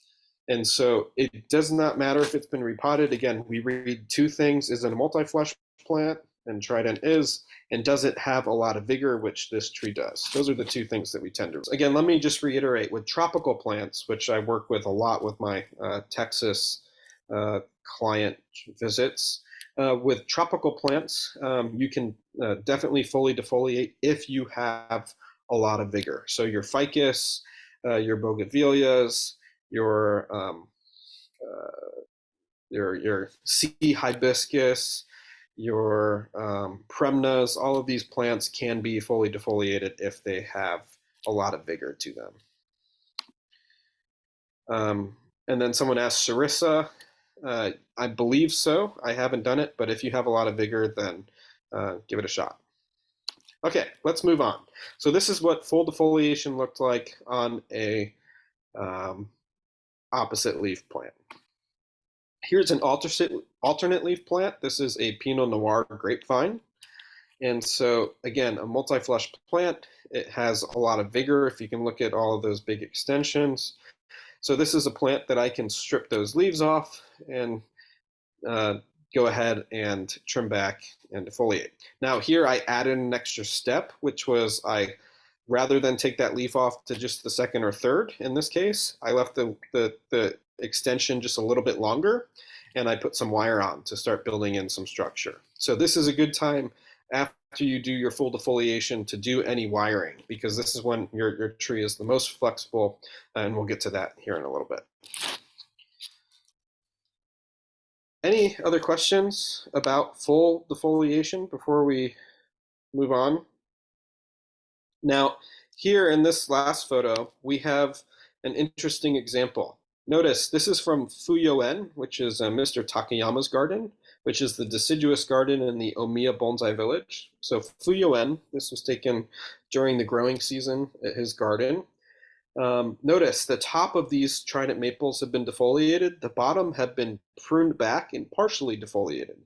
And so it does not matter if it's been repotted. Again, we read 2 things. Is it a multi-flush plant? And trident is. And does it have a lot of vigor, which this tree does? Those are the 2 things that we tend to. Again, let me just reiterate, with tropical plants, which I work with a lot with my Texas client visits, with tropical plants, you can definitely fully defoliate if you have a lot of vigor. So your ficus, your bougainvilleas, your sea hibiscus, your premnas, all of these plants can be fully defoliated if they have a lot of vigor to them. And then someone asked Sarissa. I believe so. I haven't done it, but if you have a lot of vigor, then give it a shot. Okay, let's move on. So this is what full defoliation looked like on a opposite leaf plant. Here's an alternate leaf plant. This is a Pinot Noir grapevine. And so again, a multi-flush plant, it has a lot of vigor if you can look at all of those big extensions. So this is a plant that I can strip those leaves off and go ahead and trim back and defoliate. Now here I added an extra step, which was rather than take that leaf off to just the 2nd or 3rd, in this case, I left the extension just a little bit longer, and I put some wire on to start building in some structure. So this is a good time after you do your full defoliation to do any wiring, because this is when your tree is the most flexible, and we'll get to that here in a little bit. Any other questions about full defoliation before we move on? Now, here in this last photo, we have an interesting example. Notice this is from Fuyoen, which is Mr. Takayama's garden, which is the deciduous garden in the Omiya Bonsai village. So Fuyoen, this was taken during the growing season at his garden. Notice the top of these trident maples have been defoliated. The bottom have been pruned back and partially defoliated.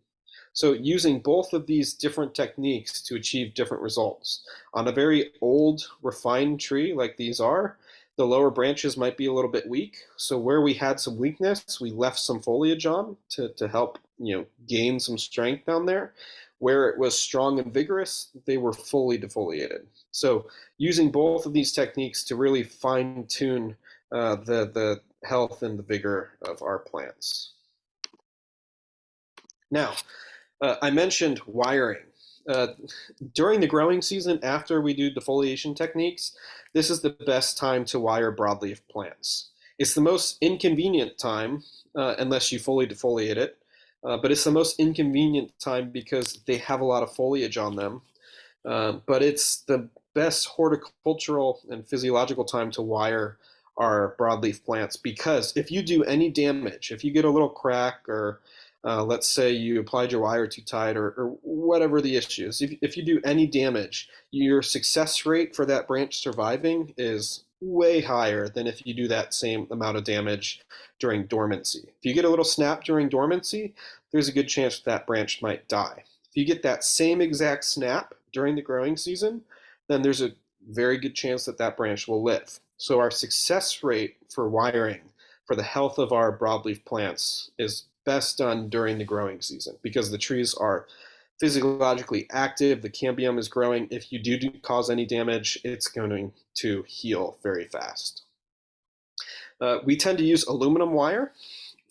So using both of these different techniques to achieve different results. On a very old, refined tree like these are, the lower branches might be a little bit weak. So where we had some weakness, we left some foliage on to help gain some strength down there. Where it was strong and vigorous, they were fully defoliated. So using both of these techniques to really fine tune the health and the vigor of our plants. Now, I mentioned wiring. During the growing season, after we do defoliation techniques, this is the best time to wire broadleaf plants. It's the most inconvenient time, unless you fully defoliate it, but it's the most inconvenient time because they have a lot of foliage on them. But it's the best horticultural and physiological time to wire our broadleaf plants, because if you do any damage, if you get a little crack, or let's say you applied your wire too tight, or whatever the issue is, if you do any damage, your success rate for that branch surviving is way higher than if you do that same amount of damage during dormancy. If you get a little snap during dormancy, there's a good chance that branch might die. If you get that same exact snap during the growing season, then there's a very good chance that that branch will live. So our success rate for wiring for the health of our broadleaf plants is best done during the growing season, because the trees are physiologically active, the cambium is growing. If you do cause any damage, it's going to heal very fast. We tend to use aluminum wire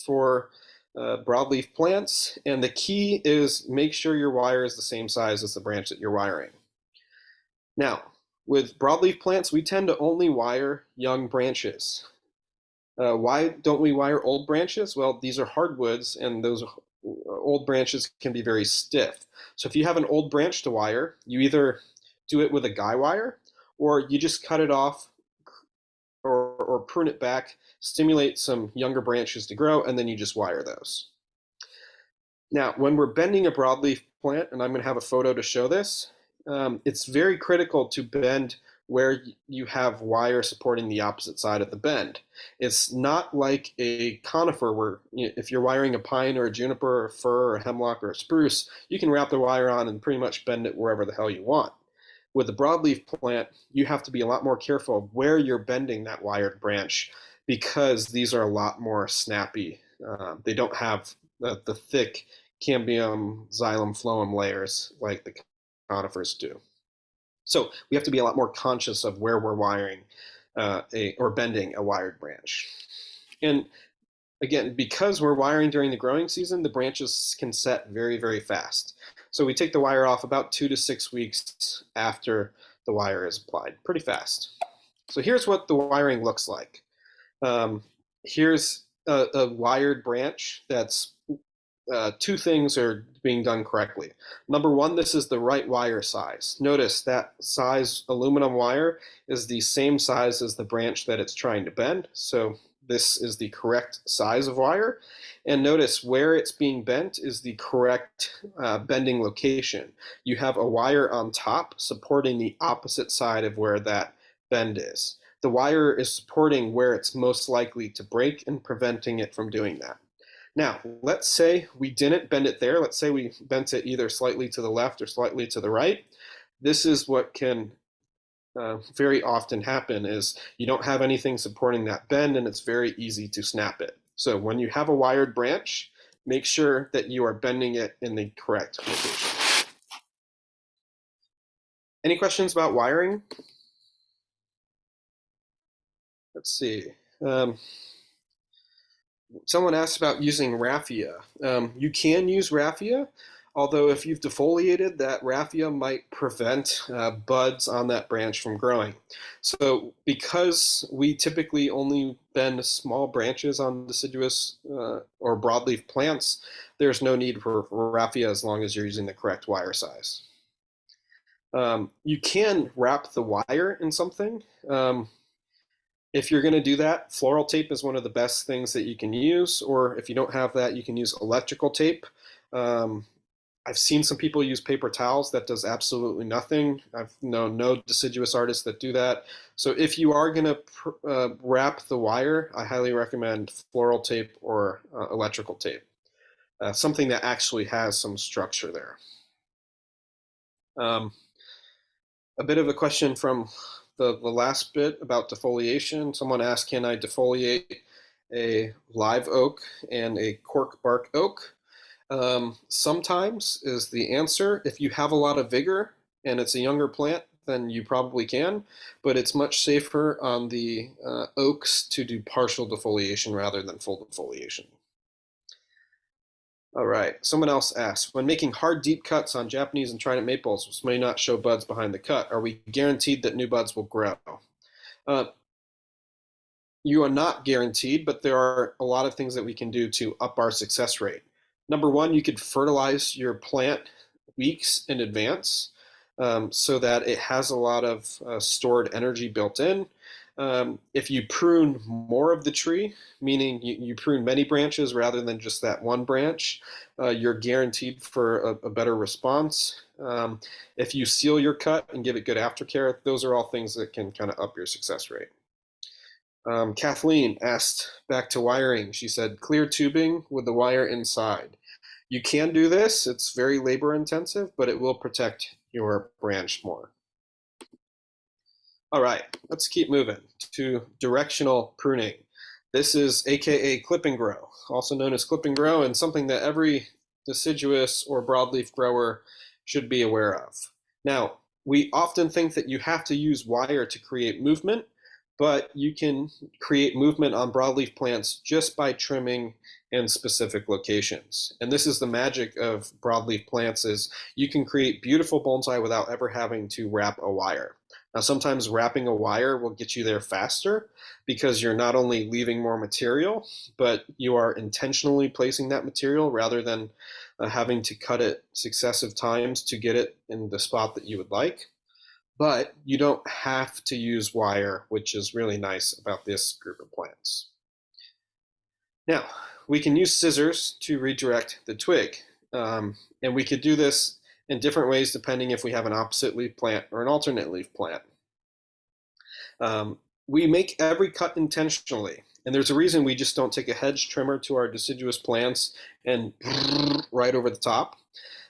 for broadleaf plants, and the key is make sure your wire is the same size as the branch that you're wiring. Now, with broadleaf plants, we tend to only wire young branches. Why don't we wire old branches? Well, these are hardwoods, and those old branches can be very stiff. So if you have an old branch to wire, you either do it with a guy wire, or you just cut it off or prune it back, stimulate some younger branches to grow, and then you just wire those. Now, when we're bending a broadleaf plant, and I'm going to have a photo to show this, it's very critical to bend where you have wire supporting the opposite side of the bend. It's not like a conifer where if you're wiring a pine or a juniper or a fir or a hemlock or a spruce, you can wrap the wire on and pretty much bend it wherever the hell you want. With a broadleaf plant, you have to be a lot more careful of where you're bending that wired branch, because these are a lot more snappy. They don't have the thick cambium, xylem, phloem layers like the conifers do. So we have to be a lot more conscious of where we're wiring or bending a wired branch. And again, because we're wiring during the growing season, the branches can set very, very fast. So we take the wire off about 2 to 6 weeks after the wire is applied, pretty fast. So here's what the wiring looks like. Here's a wired branch that's two things are being done correctly. Number one, this is the right wire size. Notice that size aluminum wire is the same size as the branch that it's trying to bend. So this is the correct size of wire. And notice where it's being bent is the correct bending location. You have a wire on top supporting the opposite side of where that bend is. The wire is supporting where it's most likely to break and preventing it from doing that. Now, let's say we didn't bend it there. Let's say we bent it either slightly to the left or slightly to the right. This is what can very often happen, is you don't have anything supporting that bend, and it's very easy to snap it. So when you have a wired branch, make sure that you are bending it in the correct location. Any questions about wiring? Let's see. Someone asked about using raffia. You can use raffia, although if you've defoliated, that raffia might prevent buds on that branch from growing. So because we typically only bend small branches on deciduous or broadleaf plants, there's no need for raffia as long as you're using the correct wire size. You can wrap the wire in something. If you're going to do that, floral tape is one of the best things that you can use, or if you don't have that, you can use electrical tape. I've seen some people use paper towels. That does absolutely nothing. I've known no deciduous artists that do that. So if you are going to wrap the wire, I highly recommend floral tape or electrical tape, something that actually has some structure there. A bit of a question from the last bit about defoliation. Someone asked, can I defoliate a live oak and a cork bark oak? Sometimes is the answer. If you have a lot of vigor and it's a younger plant, then you probably can, but it's much safer on the oaks to do partial defoliation rather than full defoliation. All right, someone else asked, when making hard deep cuts on Japanese and trident maples, which may not show buds behind the cut, are we guaranteed that new buds will grow? You are not guaranteed, but there are a lot of things that we can do to up our success rate. Number one, you could fertilize your plant weeks in advance so that it has a lot of stored energy built in. If you prune more of the tree, meaning you prune many branches rather than just that one branch, you're guaranteed for a better response. If you seal your cut and give it good aftercare, those are all things that can kind of up your success rate. Kathleen asked back to wiring. She said, clear tubing with the wire inside. You can do this. It's very labor intensive, but it will protect your branch more. All right, let's keep moving to directional pruning. This is AKA clip and grow, also known as clip and grow, and something that every deciduous or broadleaf grower should be aware of. Now, we often think that you have to use wire to create movement, but you can create movement on broadleaf plants just by trimming in specific locations. And this is the magic of broadleaf plants, is you can create beautiful bonsai without ever having to wrap a wire. Now, sometimes wrapping a wire will get you there faster because you're not only leaving more material, but you are intentionally placing that material rather than having to cut it successive times to get it in the spot that you would like. But you don't have to use wire, which is really nice about this group of plants. Now, we can use scissors to redirect the twig, and we could do this in different ways depending if we have an opposite leaf plant or an alternate leaf plant. We make every cut intentionally, and there's a reason we just don't take a hedge trimmer to our deciduous plants and right over the top.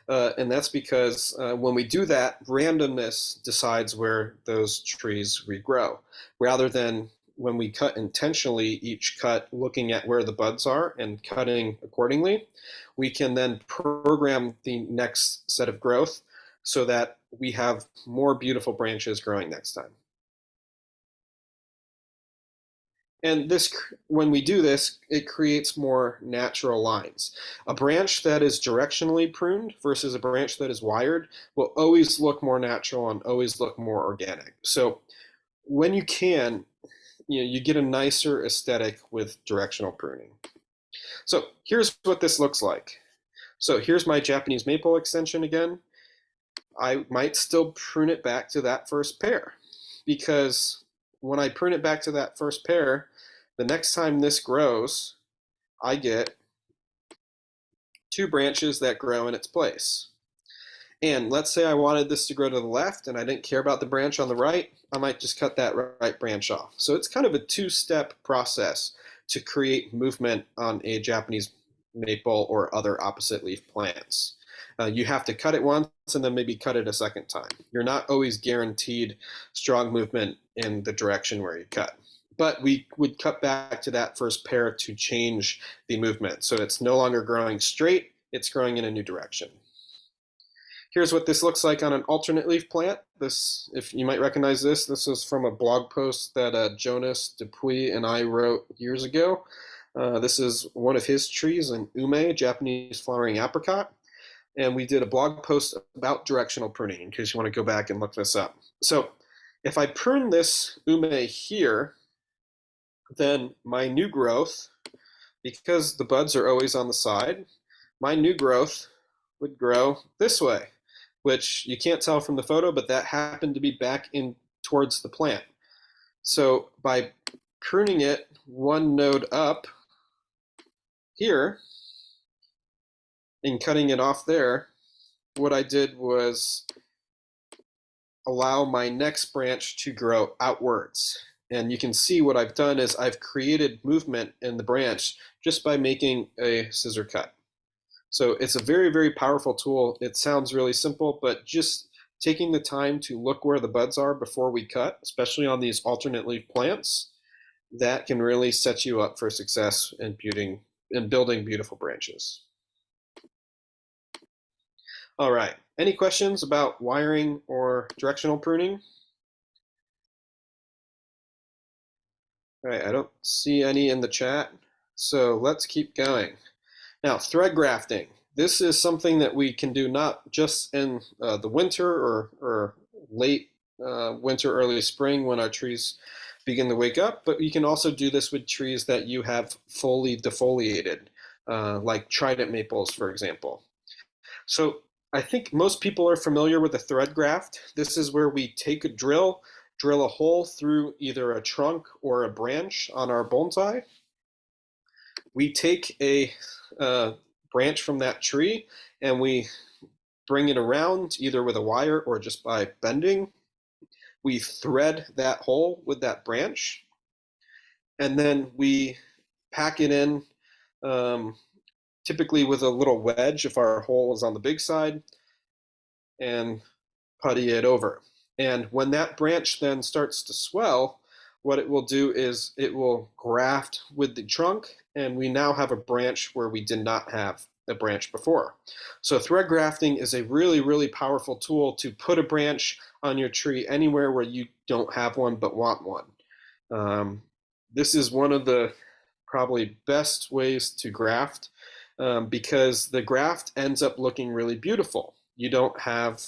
And that's because when we do that, randomness decides where those trees regrow, rather than when we cut intentionally each cut looking at where the buds are and cutting accordingly. We can then program the next set of growth so that we have more beautiful branches growing next time. And this, when we do this, it creates more natural lines. A branch that is directionally pruned versus a branch that is wired will always look more natural and always look more organic. So when you can, you get a nicer aesthetic with directional pruning. So here's what this looks like. So here's my Japanese maple extension again. I might still prune it back to that first pair, because when I prune it back to that first pair, the next time this grows, I get 2 branches that grow in its place. And let's say I wanted this to grow to the left and I didn't care about the branch on the right, I might just cut that right branch off. So it's kind of a 2-step process to create movement on a Japanese maple or other opposite leaf plants. You have to cut it once and then maybe cut it a second time. You're not always guaranteed strong movement in the direction where you cut. But we would cut back to that first pair to change the movement. So it's no longer growing straight, it's growing in a new direction. Here's what this looks like on an alternate leaf plant. This, if you might recognize this is from a blog post that Jonas Dupuy and I wrote years ago. This is one of his trees, an ume, Japanese flowering apricot. And we did a blog post about directional pruning in case you want to go back and look this up. So if I prune this ume here, then my new growth, because the buds are always on the side, my new growth would grow this way, which you can't tell from the photo, but that happened to be back in towards the plant. So by pruning it one node up here and cutting it off there, what I did was allow my next branch to grow outwards. And you can see what I've done is I've created movement in the branch just by making a scissor cut. So it's a very, very powerful tool. It sounds really simple, but just taking the time to look where the buds are before we cut, especially on these alternate leaf plants, that can really set you up for success in building beautiful branches. All right, any questions about wiring or directional pruning? All right, I don't see any in the chat, so let's keep going. Now, thread grafting. This is something that we can do not just in the winter or late winter, early spring when our trees begin to wake up, but you can also do this with trees that you have fully defoliated, like trident maples, for example. So I think most people are familiar with a thread graft. This is where we take a drill a hole through either a trunk or a branch on our bonsai. We take a branch from that tree and we bring it around either with a wire or just by bending. We thread that hole with that branch, and then we pack it in, typically with a little wedge if our hole is on the big side, and putty it over. And when that branch then starts to swell, what it will do is it will graft with the trunk, and we now have a branch where we did not have a branch before. So thread grafting is a really, really powerful tool to put a branch on your tree anywhere where you don't have one but want one. This is one of the probably best ways to graft because the graft ends up looking really beautiful. You don't have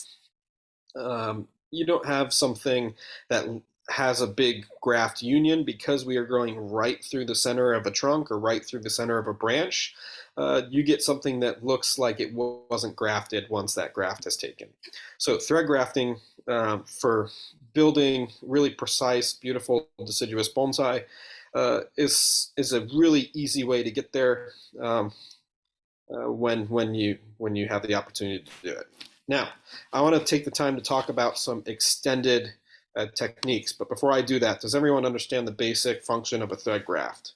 something that has a big graft union because we are growing right through the center of a trunk or right through the center of a branch. You get something that looks like it wasn't grafted once that graft is taken. So thread grafting for building really precise, beautiful deciduous bonsai is a really easy way to get there when you have the opportunity to do it. Now, I want to take the time to talk about some extended techniques, but before I do that, does everyone understand the basic function of a thread graft?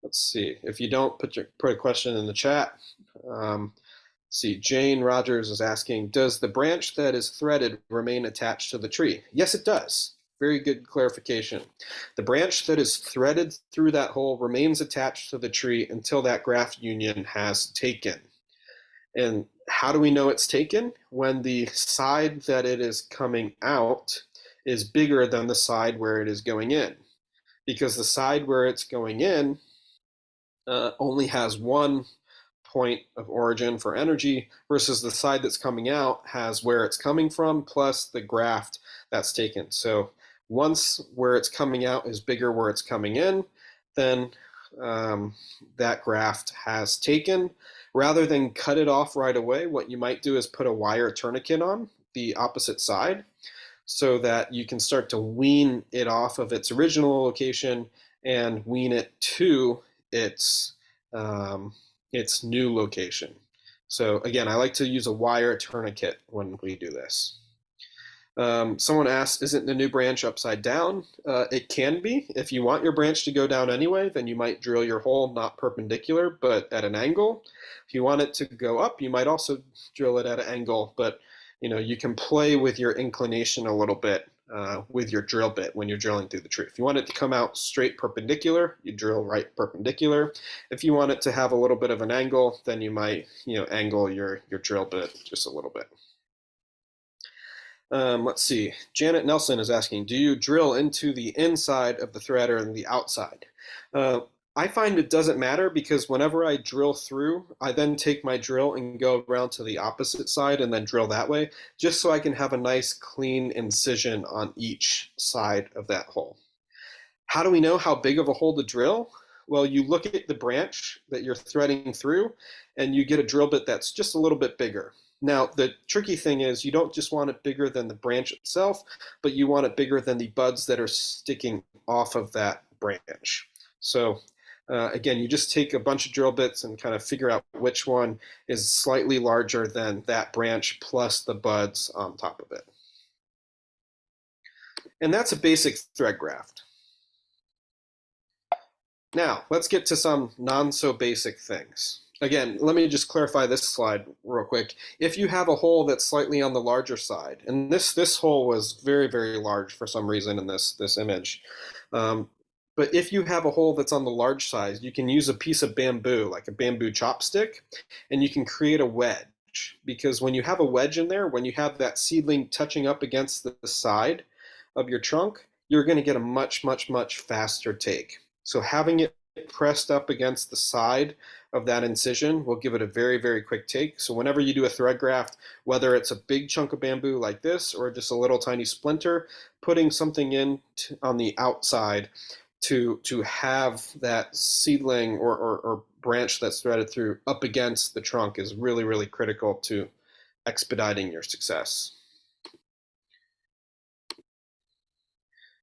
Let's see. If you don't, put a question in the chat. See, Jane Rogers is asking, does the branch that is threaded remain attached to the tree? Yes, it does. Very good clarification. The branch that is threaded through that hole remains attached to the tree until that graft union has taken. And how do we know it's taken? When the side that it is coming out is bigger than the side where it is going in. Because the side where it's going in only has one point of origin for energy versus the side that's coming out has where it's coming from plus the graft that's taken. So once where it's coming out is bigger where it's coming in, then that graft has taken. Rather than cut it off right away, what you might do is put a wire tourniquet on the opposite side so that you can start to wean it off of its original location and wean it to its new location. So again, I like to use a wire tourniquet when we do this. Someone asked, isn't the new branch upside down? It can be. If you want your branch to go down anyway, then you might drill your hole not perpendicular, but at an angle. If you want it to go up, you might also drill it at an angle, but you can play with your inclination a little bit with your drill bit when you're drilling through the tree. If you want it to come out straight perpendicular, you drill right perpendicular. If you want it to have a little bit of an angle, then you might angle your drill bit just a little bit. Let's see. Janet Nelson is asking, do you drill into the inside of the thread or the outside? I find it doesn't matter because whenever I drill through, I then take my drill and go around to the opposite side and then drill that way, just so I can have a nice clean incision on each side of that hole. How do we know how big of a hole to drill? Well, you look at the branch that you're threading through and you get a drill bit that's just a little bit bigger. Now, the tricky thing is you don't just want it bigger than the branch itself, but you want it bigger than the buds that are sticking off of that branch. So again, you just take a bunch of drill bits and kind of figure out which one is slightly larger than that branch plus the buds on top of it. And that's a basic thread graft. Now, let's get to some non-so-basic things. Again, let me just clarify this slide real quick. If you have a hole that's slightly on the larger side, and this hole was very, very large for some reason in this image, but if you have a hole that's on the large side, you can use a piece of bamboo, like a bamboo chopstick, and you can create a wedge. Because when you have a wedge in there, when you have that seedling touching up against the side of your trunk, you're going to get a much, much, much faster take. So having it pressed up against the side of that incision will give it a very, very quick take. So whenever you do a thread graft, whether it's a big chunk of bamboo like this or just a little tiny splinter, putting something in on the outside to have that seedling or branch that's threaded through up against the trunk is really, really critical to expediting your success.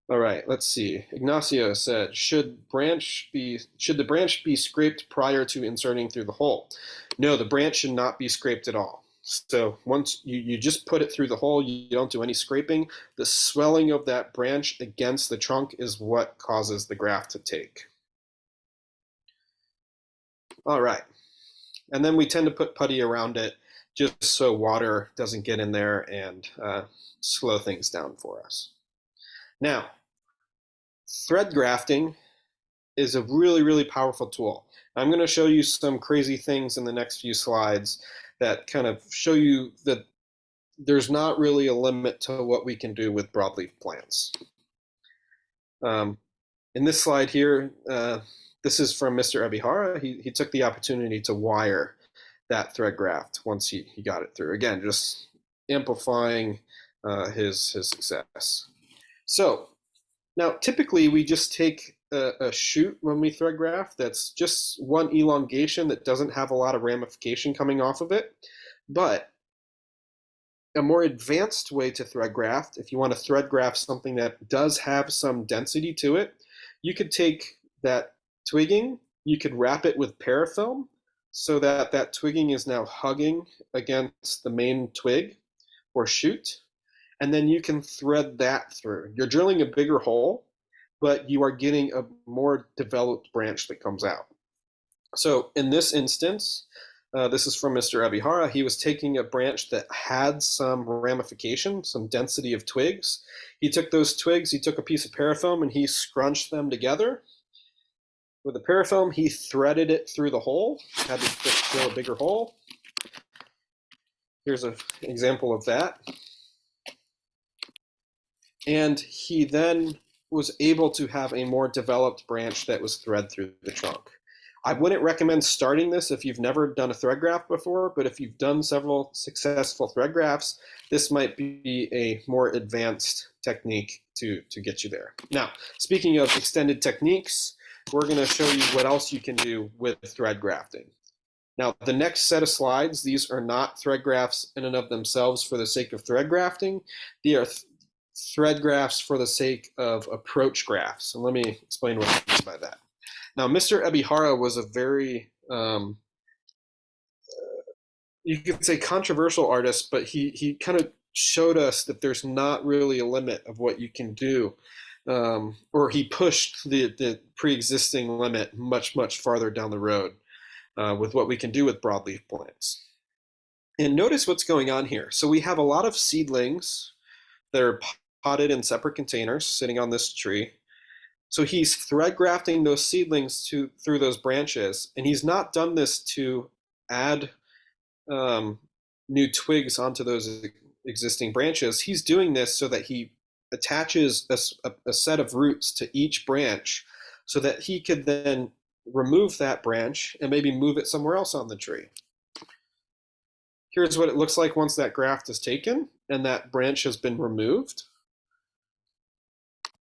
All right, let's see. Ignacio said, should the branch be scraped prior to inserting through the hole? No, the branch should not be scraped at all. So once you just put it through the hole, you don't do any scraping. The swelling of that branch against the trunk is what causes the graft to take. All right, and then we tend to put putty around it just so water doesn't get in there and slow things down for us. Now, thread grafting is a really, really powerful tool. I'm going to show you some crazy things in the next few slides that kind of show you that there's not really a limit to what we can do with broadleaf plants. In this slide here, this is from Mr. Ebihara. He took the opportunity to wire that thread graft once he got it through. Again, just amplifying his success. So now typically we just take a shoot when we thread graft that's just one elongation that doesn't have a lot of ramification coming off of it. But a more advanced way to thread graft, if you want to thread graft something that does have some density to it, you could take that twigging, you could wrap it with parafilm so that that twigging is now hugging against the main twig or shoot, and then you can thread that through. You're drilling a bigger hole, but you are getting a more developed branch that comes out. So in this instance, this is from Mr. Ebihara. He was taking a branch that had some ramification, some density of twigs. He took those twigs, he took a piece of parafilm, and he scrunched them together. With the parafilm, he threaded it through the hole, had to drill a bigger hole. Here's an example of that. And he then was able to have a more developed branch that was thread through the trunk. I wouldn't recommend starting this if you've never done a thread graft before, but if you've done several successful thread grafts, this might be a more advanced technique to get you there. Now, speaking of extended techniques, we're going to show you what else you can do with thread grafting. Now, the next set of slides, these are not thread grafts in and of themselves for the sake of thread grafting. They are thread grafts for the sake of approach grafts. And let me explain what I mean by that. Now, Mr. Ebihara was a very, you could say controversial artist, but he kind of showed us that there's not really a limit of what you can do. Or he pushed the pre-existing limit much, much farther down the road with what we can do with broadleaf plants. And notice what's going on here. So we have a lot of seedlings that are potted in separate containers sitting on this tree. So he's thread grafting those seedlings through those branches, and he's not done this to add new twigs onto those existing branches. He's doing this so that he attaches a set of roots to each branch so that he could then remove that branch and maybe move it somewhere else on the tree. Here's what it looks like once that graft is taken and that branch has been removed.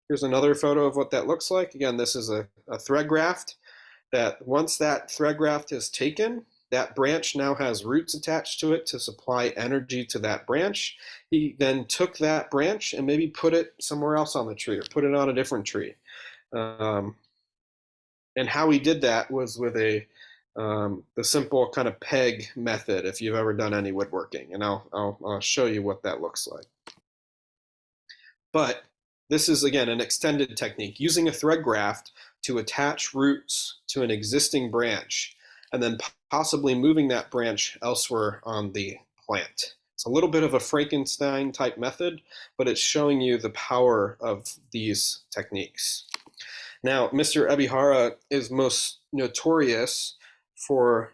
Here's another photo of what that looks like. Again, this is a thread graft that once that thread graft is taken, that branch now has roots attached to it to supply energy to that branch. He then took that branch and maybe put it somewhere else on the tree or put it on a different tree. And how he did that was with the simple kind of peg method, if you've ever done any woodworking. And I'll show you what that looks like. But this is, again, an extended technique, using a thread graft to attach roots to an existing branch and then possibly moving that branch elsewhere on the plant. It's a little bit of a Frankenstein type method, but it's showing you the power of these techniques. Now, Mr. Ebihara is most notorious for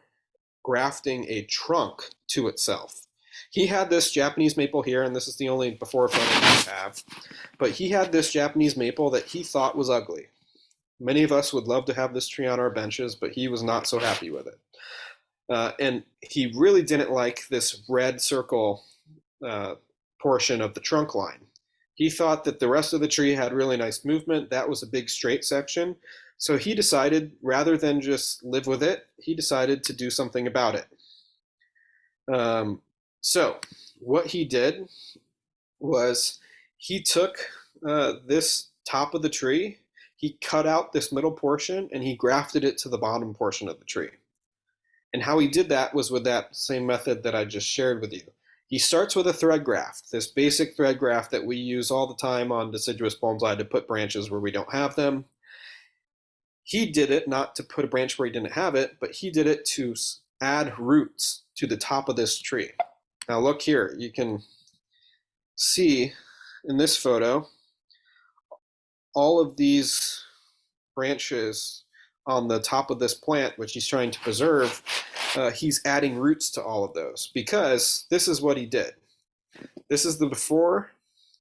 grafting a trunk to itself. He had this Japanese maple here, and this is the only before photo I have, but he had this Japanese maple that he thought was ugly. Many of us would love to have this tree on our benches, but he was not so happy with it. And he really didn't like this red circle portion of the trunk line. He thought that the rest of the tree had really nice movement. That was a big straight section. So he decided, rather than just live with it, he decided to do something about it. So what he did was he took this top of the tree, he cut out this middle portion, and he grafted it to the bottom portion of the tree. And how he did that was with that same method that I just shared with you. He starts with a thread graft, this basic thread graft that we use all the time on deciduous bonsai to put branches where we don't have them. He did it not to put a branch where he didn't have it, but he did it to add roots to the top of this tree. Now look here, you can see in this photo all of these branches on the top of this plant, which he's trying to preserve. He's adding roots to all of those because this is what he did. This is the before,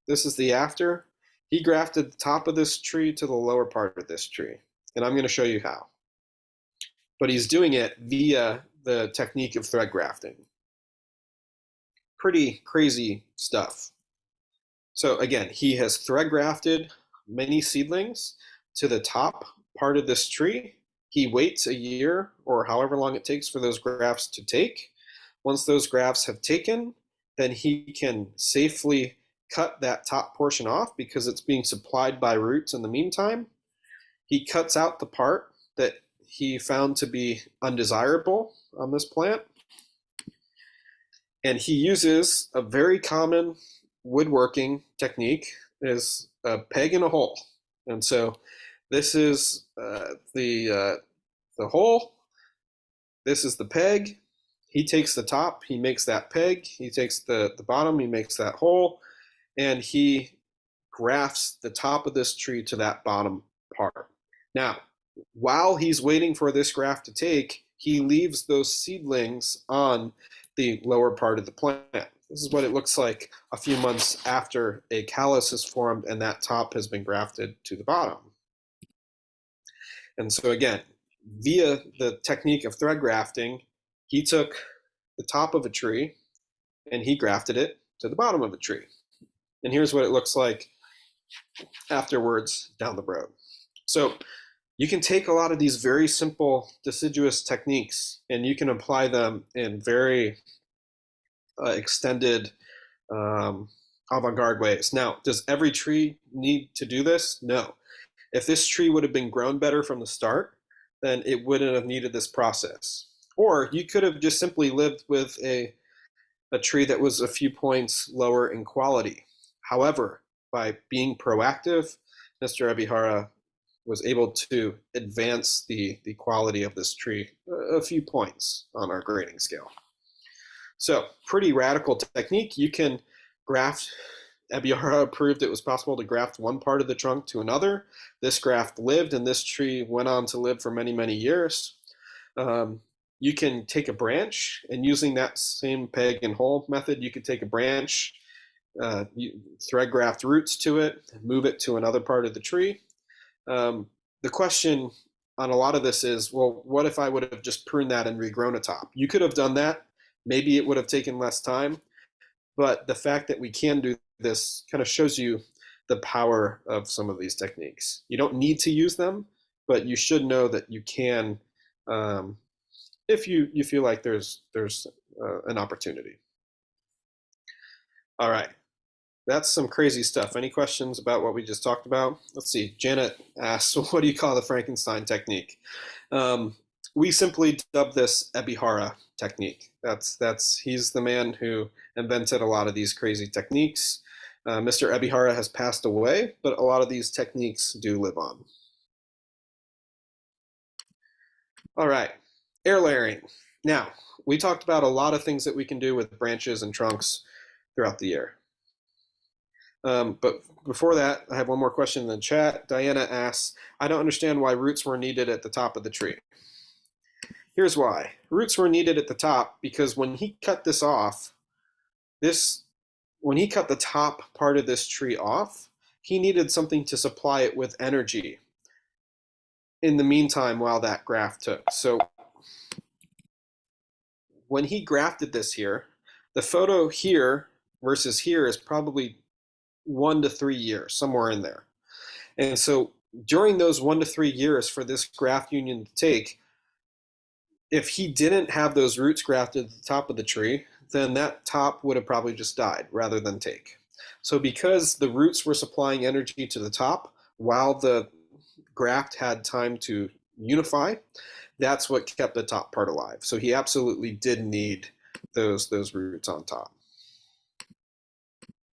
this is the after. He grafted the top of this tree to the lower part of this tree, and I'm going to show you how. But he's doing it via the technique of thread grafting. Pretty crazy stuff. So again, he has thread grafted many seedlings to the top part of this tree. He waits a year or however long it takes for those grafts to take. Once those grafts have taken, then he can safely cut that top portion off because it's being supplied by roots in the meantime. He cuts out the part that he found to be undesirable on this plant. And he uses a very common woodworking technique, is a peg in a hole. And so this is the hole. This is the peg. He takes the top, he makes that peg. He takes the bottom, he makes that hole. And he grafts the top of this tree to that bottom part. Now, while he's waiting for this graft to take, he leaves those seedlings on the lower part of the plant. This is what it looks like a few months after a callus is formed and that top has been grafted to the bottom. And so again, via the technique of thread grafting, he took the top of a tree and he grafted it to the bottom of the tree. And here's what it looks like afterwards down the road. So you can take a lot of these very simple deciduous techniques and you can apply them in very extended avant-garde ways. Now, does every tree need to do this? No. If this tree would have been grown better from the start, then it wouldn't have needed this process. Or you could have just simply lived with a tree that was a few points lower in quality. However, by being proactive, Mr. Ebihara was able to advance the quality of this tree a few points on our grading scale. So pretty radical technique. You can graft. Ebihara proved it was possible to graft one part of the trunk to another. This graft lived and this tree went on to live for many, many years. You can take a branch and using that same peg and hole method, you could take a branch, thread graft roots to it, move it to another part of the tree. The question on a lot of this is, well, what if I would have just pruned that and regrown a top? You could have done that. Maybe it would have taken less time, but the fact that we can do this kind of shows you the power of some of these techniques. You don't need to use them, but you should know that you can if you feel like there's an opportunity. All right. that's some crazy stuff. Any questions about what we just talked about? Let's see. Janet asks, what do you call the Frankenstein technique? We simply dub this Ebihara technique. He's the man who invented a lot of these crazy techniques. Mr. Ebihara has passed away, but a lot of these techniques do live on. All right, air layering. Now, we talked about a lot of things that we can do with branches and trunks throughout the year. But before that, I have one more question in the chat. Diana asks, I don't understand why roots were needed at the top of the tree. Here's why. Roots were needed at the top because when he cut this off, when he cut the top part of this tree off, he needed something to supply it with energy in the meantime while that graft took. So when he grafted this here, the photo here versus here is probably 1 to 3 years, somewhere in there. And so during those 1 to 3 years for this graft union to take, if he didn't have those roots grafted at the top of the tree, then that top would have probably just died rather than take. So because the roots were supplying energy to the top while the graft had time to unify, that's what kept the top part alive. So he absolutely did need those roots on top.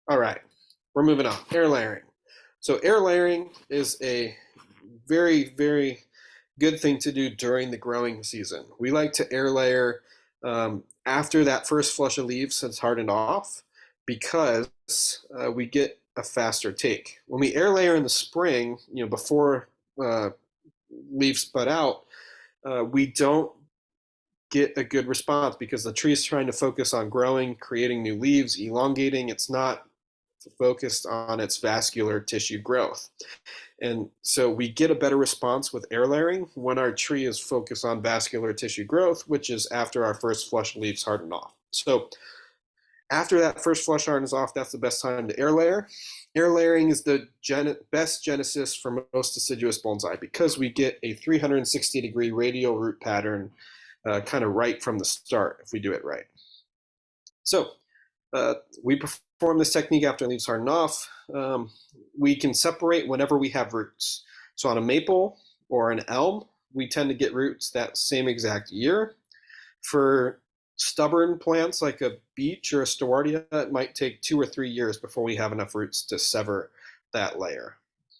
All right, we're moving on. Air layering. So air layering is a very, very good thing to do during the growing season. We like to air layer after that first flush of leaves has hardened off because we get a faster take. When we air layer in the spring, before leaves bud out, we don't get a good response because the tree is trying to focus on growing, creating new leaves, elongating. It's not focused on its vascular tissue growth. And so we get a better response with air layering when our tree is focused on vascular tissue growth, which is after our first flush of leaves harden off. So after that first flush hardens off, that's the best time to air layer. Air layering is the best genesis for most deciduous bonsai because we get a 360-degree radial root pattern kind of right from the start if we do it right. So we perform this technique after leaves harden off. We can separate whenever we have roots. So on a maple or an elm, we tend to get roots that same exact year. For stubborn plants like a beech or a stewartia, it might take 2 or 3 years before we have enough roots to sever that layer.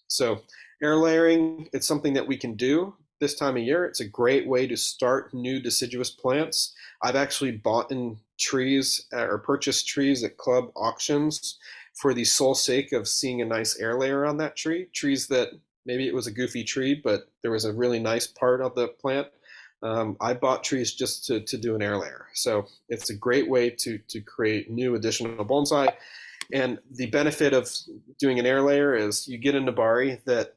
So air layering, it's something that we can do this time of year. It's a great way to start new deciduous plants. I've actually bought in trees or purchased trees at club auctions for the sole sake of seeing a nice air layer on that tree. Trees that maybe it was a goofy tree, but there was a really nice part of the plant. I bought trees just to do an air layer. So it's a great way to create new additional bonsai. And the benefit of doing an air layer is you get a nabari that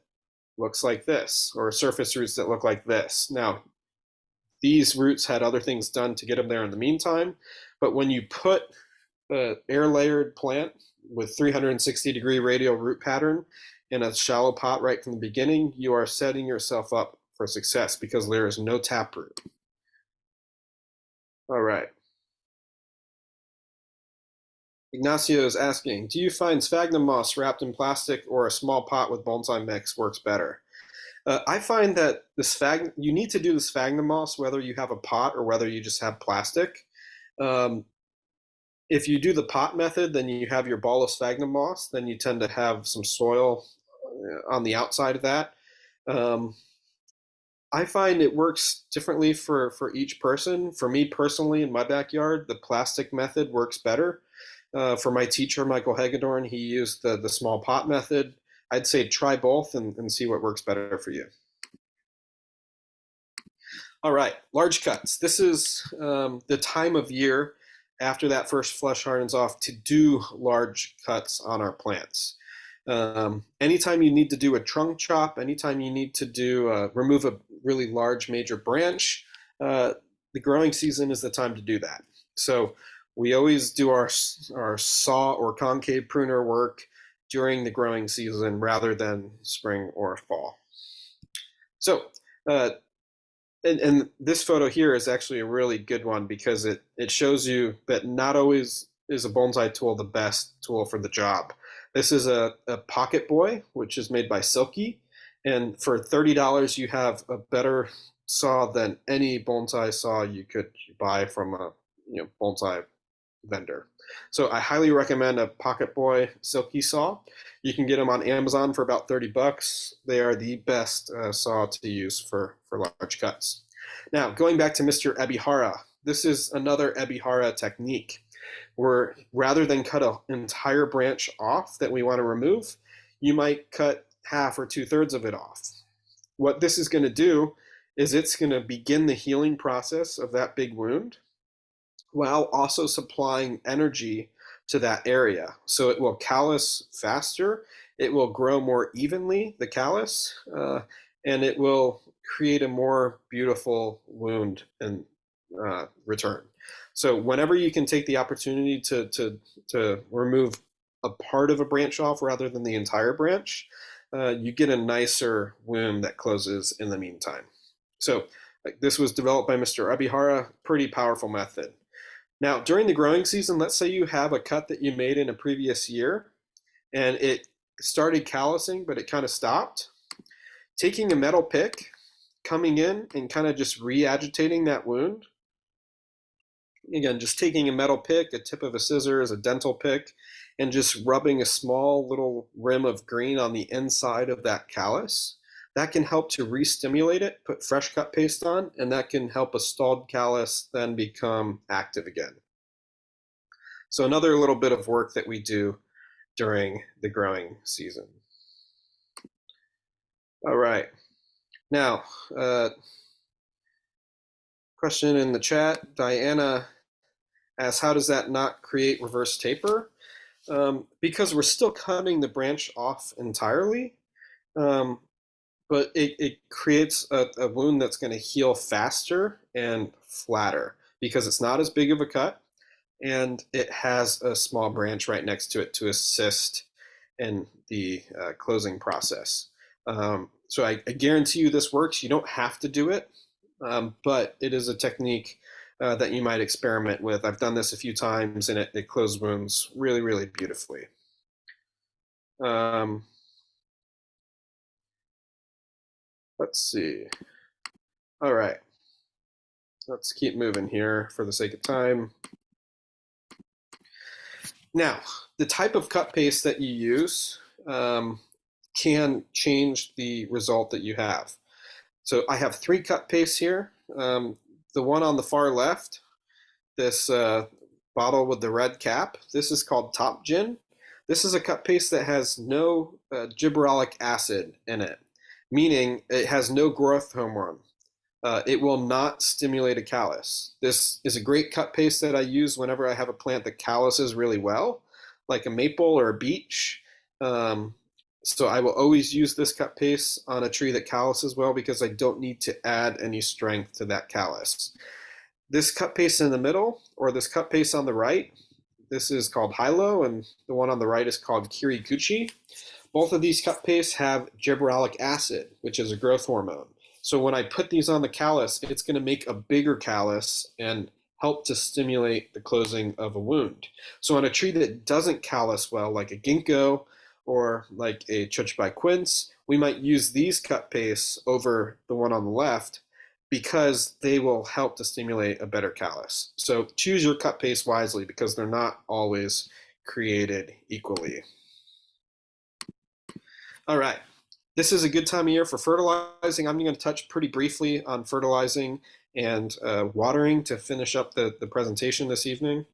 looks like this, or surface roots that look like this. Now, these roots had other things done to get them there in the meantime, but when you put an air layered plant with 360-degree radial root pattern in a shallow pot right from the beginning, you are setting yourself up for success because there is no taproot. All right. Ignacio is asking, do you find sphagnum moss wrapped in plastic or a small pot with bonsai mix works better? I find that you need to do the sphagnum moss whether you have a pot or whether you just have plastic. If you do the pot method, then you have your ball of sphagnum moss, then you tend to have some soil on the outside of that. I find it works differently for each person. For me personally, in my backyard, the plastic method works better. For my teacher, Michael Hagedorn, he used the small pot method. I'd say try both and see what works better for you. All right, large cuts. This is the time of year after that first flush hardens off to do large cuts on our plants. Anytime you need to do a trunk chop, anytime you need to do remove a really large major branch, the growing season is the time to do that. So we always do our saw or concave pruner work during the growing season rather than spring or fall. So, and this photo here is actually a really good one because it shows you that not always is a bonsai tool the best tool for the job. This is a pocket boy, which is made by Silky. And for $30, you have a better saw than any bonsai saw you could buy from a bonsai vendor. So I highly recommend a Pocket Boy Silky saw. You can get them on Amazon for about $30. They are the best saw to use for large cuts. Now, going back to Mr. Ebihara, this is another Ebihara technique where rather than cut an entire branch off that we want to remove, you might cut half or 2/3 of it off. What this is going to do is it's going to begin the healing process of that big wound while also supplying energy to that area. So it will callus faster, it will grow more evenly, the callus, and it will create a more beautiful wound in return. So whenever you can take the opportunity to remove a part of a branch off rather than the entire branch, you get a nicer wound that closes in the meantime. So this was developed by Mr. Ebihara, pretty powerful method. Now, during the growing season, let's say you have a cut that you made in a previous year and it started callusing, but it kind of stopped. Taking a metal pick, coming in and kind of just re-agitating that wound. Again, just taking a metal pick, a tip of a scissors, a dental pick, and just rubbing a small little rim of green on the inside of that callus. That can help to re-stimulate it, put fresh cut paste on, and that can help a stalled callus then become active again. So another little bit of work that we do during the growing season. All right. Now, question in the chat, Diana asks, how does that not create reverse taper? Because we're still cutting the branch off entirely, but it creates a wound that's going to heal faster and flatter because it's not as big of a cut and it has a small branch right next to it to assist in the closing process. So I guarantee you this works. You don't have to do it, but it is a technique that you might experiment with. I've done this a few times and it closed wounds really, really beautifully. Let's see. All right. Let's keep moving here for the sake of time. Now, the type of cut paste that you use can change the result that you have. So I have 3 cut pastes here. The one on the far left, this bottle with the red cap, this is called Top Gin. This is a cut paste that has no gibberellic acid in it, meaning it has no growth hormone. It will not stimulate a callus. This is a great cut paste that I use whenever I have a plant that calluses really well, like a maple or a beech. So I will always use this cut paste on a tree that calluses well because I don't need to add any strength to that callus. This cut paste in the middle, or this cut paste on the right, this is called Hilo, and the one on the right is called Kiriguchi. Both of these cut pastes have gibberellic acid, which is a growth hormone. So when I put these on the callus, it's going to make a bigger callus and help to stimulate the closing of a wound. So on a tree that doesn't callus well, like a ginkgo or like a Chochibai quince, we might use these cut pastes over the one on the left because they will help to stimulate a better callus. So choose your cut paste wisely because they're not always created equally. All right. This is a good time of year for fertilizing. I'm going to touch pretty briefly on fertilizing and watering to finish up the presentation this evening.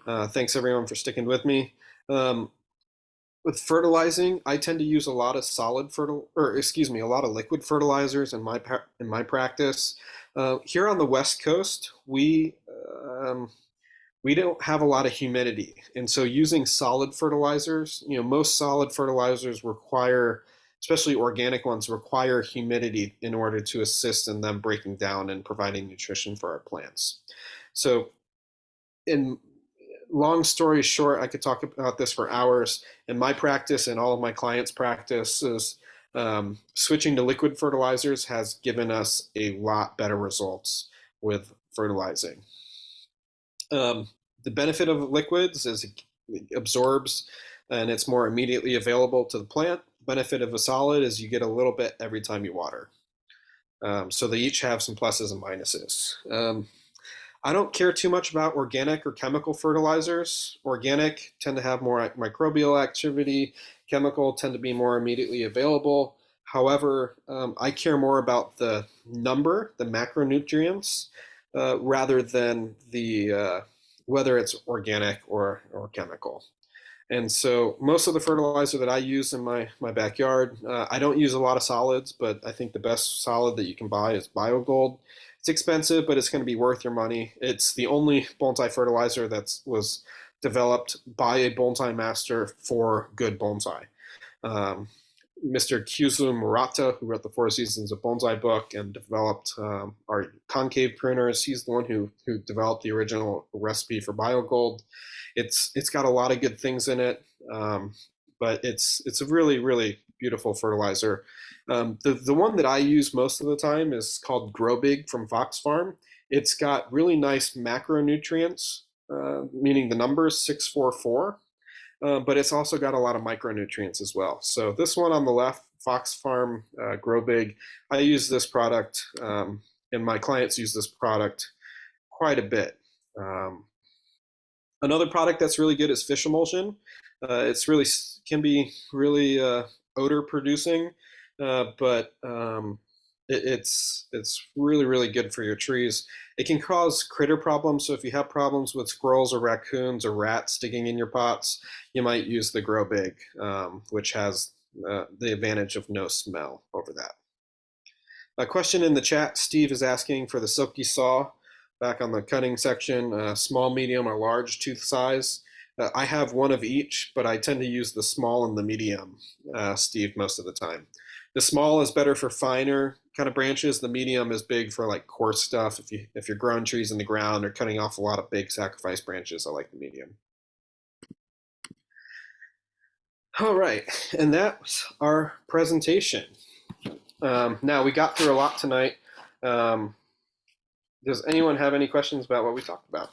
Thanks everyone for sticking with me. With fertilizing, I tend to use a lot of a lot of liquid fertilizers in my practice. Here on the West Coast, we don't have a lot of humidity, and so using solid fertilizers, most solid fertilizers require, especially organic ones, require humidity in order to assist in them breaking down and providing nutrition for our plants. So in long story short, I could talk about this for hours. In my practice and all of my clients' practices, switching to liquid fertilizers has given us a lot better results with fertilizing. The benefit of liquids is it absorbs and it's more immediately available to the plant. Benefit of a solid is you get a little bit every time you water. So they each have some pluses and minuses. I don't care too much about organic or chemical fertilizers. Organic tend to have more microbial activity. Chemical tend to be more immediately available. However, I care more about the number, the macronutrients, rather than the whether it's organic or chemical. And so most of the fertilizer that I use in my backyard, I don't use a lot of solids, but I think the best solid that you can buy is BioGold. It's expensive, but it's going to be worth your money. It's the only bonsai fertilizer that was developed by a bonsai master for good bonsai. Mr. Kyuzo Murata, who wrote the Four Seasons of Bonsai book and developed our concave pruners, he's the one who developed the original recipe for BioGold. It's got a lot of good things in it, but it's a really, really beautiful fertilizer. The one that I use most of the time is called Grow Big from Fox Farm. It's got really nice macronutrients, meaning the number is 644. But it's also got a lot of micronutrients as well. So this one on the left, Fox Farm Grow Big, I use this product, and my clients use this product quite a bit. Another product that's really good is fish emulsion. It's really can be really odor producing, but it's really, really good for your trees. It can cause critter problems, so if you have problems with squirrels or raccoons or rats digging in your pots, you might use the Grow Big, which has the advantage of no smell over that. A question in the chat, Steve is asking for the silky saw back on the cutting section, small, medium, or large tooth size. I have one of each, but I tend to use the small and the medium, Steve, most of the time. The small is better for finer kind of branches. The medium is big for like coarse stuff. If you're growing trees in the ground or cutting off a lot of big sacrifice branches, I like the medium. All right, and that's our presentation. Now we got through a lot tonight. Does anyone have any questions about what we talked about?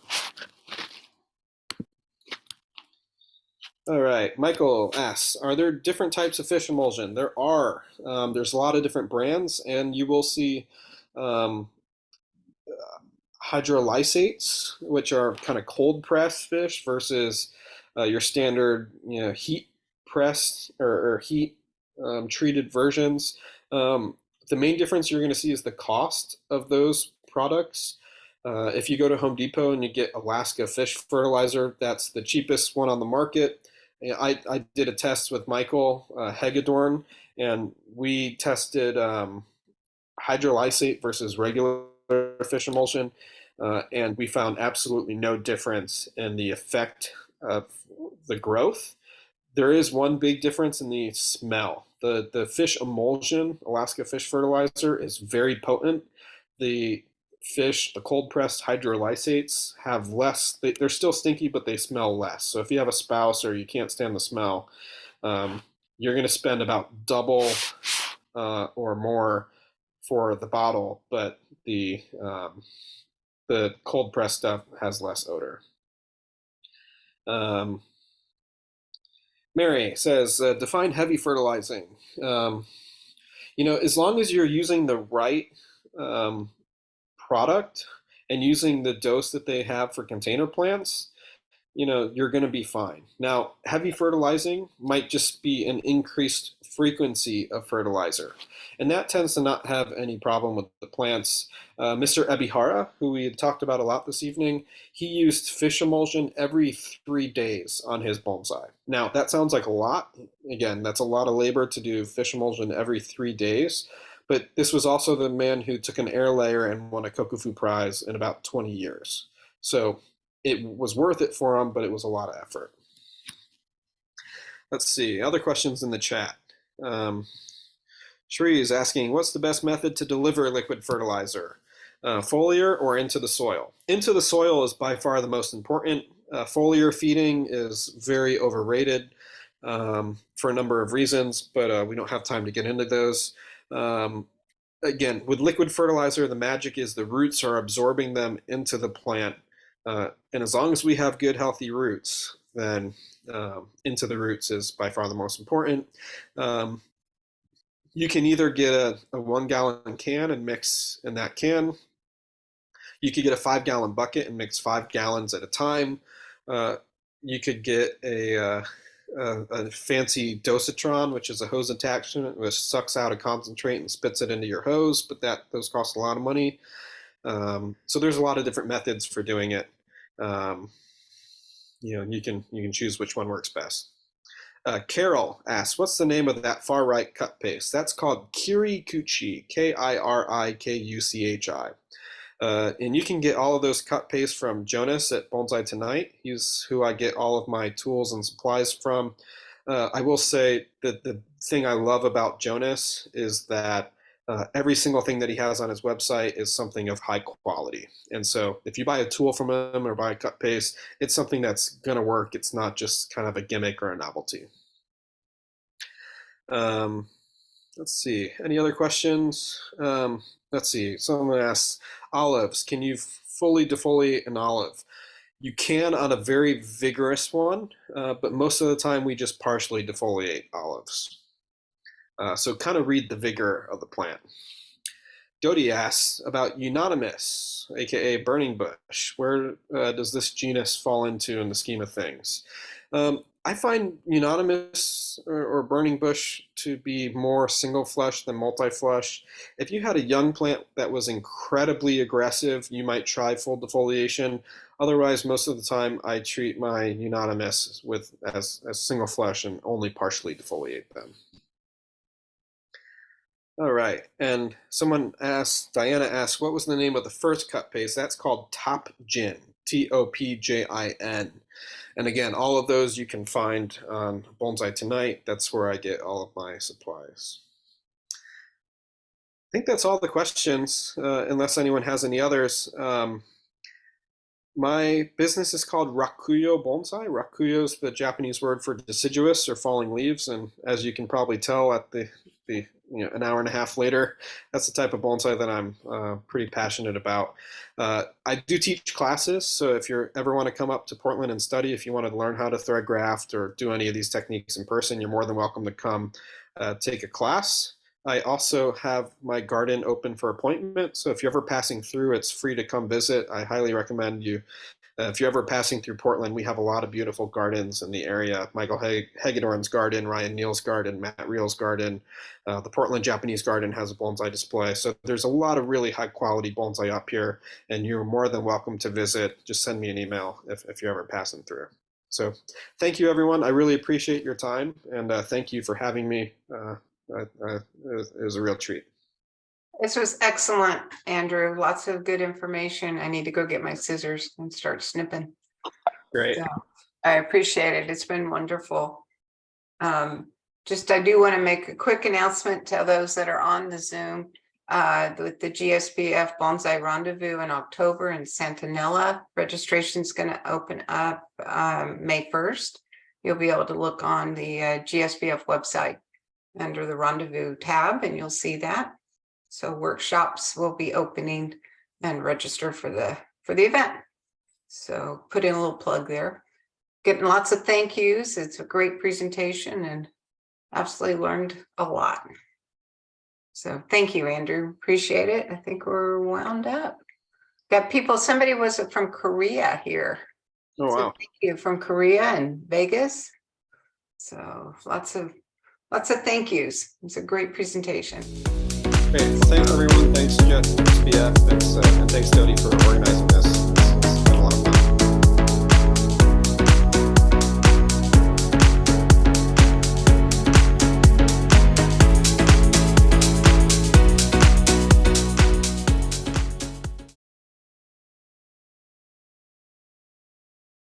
All right, Michael asks, are there different types of fish emulsion? There are. There's a lot of different brands, and you will see hydrolysates, which are kind of cold pressed fish, versus your standard, heat pressed or heat treated versions. The main difference you're going to see is the cost of those products. If you go to Home Depot and you get Alaska fish fertilizer, that's the cheapest one on the market. I did a test with Michael Hegedorn, and we tested hydrolysate versus regular fish emulsion, and we found absolutely no difference in the effect of the growth. There is one big difference in the smell. The fish emulsion, Alaska fish fertilizer, is very potent. The cold pressed hydrolysates have less, they're still stinky, but they smell less. So if you have a spouse or you can't stand the smell, you're going to spend about double or more for the bottle, but the cold pressed stuff has less odor. Mary says, define heavy fertilizing. As long as you're using the right product and using the dose that they have for container plants, you're going to be fine. Now, heavy fertilizing might just be an increased frequency of fertilizer, and that tends to not have any problem with the plants. Mr. Ebihara, who we had talked about a lot this evening, he used fish emulsion every 3 days on his bonsai. Now, that sounds like a lot. Again, that's a lot of labor to do fish emulsion every 3 days. But this was also the man who took an air layer and won a Kokufu prize in about 20 years. So it was worth it for him, but it was a lot of effort. Let's see, other questions in the chat. Shree is asking, what's the best method to deliver liquid fertilizer? Foliar or into the soil? Into the soil is by far the most important. Foliar feeding is very overrated for a number of reasons, but we don't have time to get into those. Again, with liquid fertilizer, the magic is the roots are absorbing them into the plant. And as long as we have good, healthy roots, then into the roots is by far the most important. You can either get a 1 gallon can and mix in that can. You could get a 5 gallon bucket and mix 5 gallons at a time. You could get a fancy dosatron, which is a hose attachment, which sucks out a concentrate and spits it into your hose, but those cost a lot of money. So there's a lot of different methods for doing it. You can choose which one works best. Carol asks, what's the name of that far right cut paste? That's called Kirikuchi, Kirikuchi. And you can get all of those cut pastes from Jonas at Bonsai Tonight. He's who I get all of my tools and supplies from. I will say that the thing I love about Jonas is that every single thing that he has on his website is something of high quality. And so if you buy a tool from him or buy a cut paste, it's something that's going to work. It's not just kind of a gimmick or a novelty. Let's see, any other questions? Let's see, someone asks, olives, can you fully defoliate an olive? You can on a very vigorous one, but most of the time we just partially defoliate olives. So kind of read the vigor of the plant. Dodie asks about Unanimous, aka burning bush. Where does this genus fall into in the scheme of things? I find Unanimous or burning bush to be more single flush than multi-flush. If you had a young plant that was incredibly aggressive, you might try full defoliation. Otherwise, most of the time I treat my Unanimous as single flush and only partially defoliate them. All right, and Diana asked, what was the name of the first cut paste? That's called Top Gin, Topjin. And again, all of those you can find on Bonsai Tonight. That's where I get all of my supplies. I think that's all the questions, unless anyone has any others. My business is called Rakuyō Bonsai. Rakuyō is the Japanese word for deciduous or falling leaves, and as you can probably tell at an hour and a half later, that's the type of bonsai that I'm pretty passionate about. I do teach classes, so if you ever want to come up to Portland and study, if you want to learn how to thread graft or do any of these techniques in person, you're more than welcome to come take a class. I also have my garden open for appointment, so if you're ever passing through, it's free to come visit. I highly recommend you. If you're ever passing through Portland, we have a lot of beautiful gardens in the area. Michael Hagedorn's garden, Ryan Neal's garden, Matt Reel's garden. The Portland Japanese garden has a bonsai display. So there's a lot of really high quality bonsai up here, and you're more than welcome to visit. Just send me an email if you're ever passing through. So thank you, everyone. I really appreciate your time, and thank you for having me. It was a real treat. This was excellent, Andrew. Lots of good information. I need to go get my scissors and start snipping. Great. So, I appreciate it. It's been wonderful. I do want to make a quick announcement to those that are on the Zoom with the GSBF Bonsai Rendezvous in October in Santanella. Registration is going to open up May 1st. You'll be able to look on the GSBF website under the Rendezvous tab, and you'll see that. So workshops will be opening and register for the event. So put in a little plug there. Getting lots of thank yous. It's a great presentation and absolutely learned a lot. So thank you, Andrew. Appreciate it. I think we're wound up. Got people, somebody was from Korea here. Oh, wow. So thank you, from Korea and Vegas. So lots of thank yous. It's a great presentation. Great. Thanks, everyone. Thanks, GSBF. And thanks, Dodie, for organizing this. It's been a lot of fun.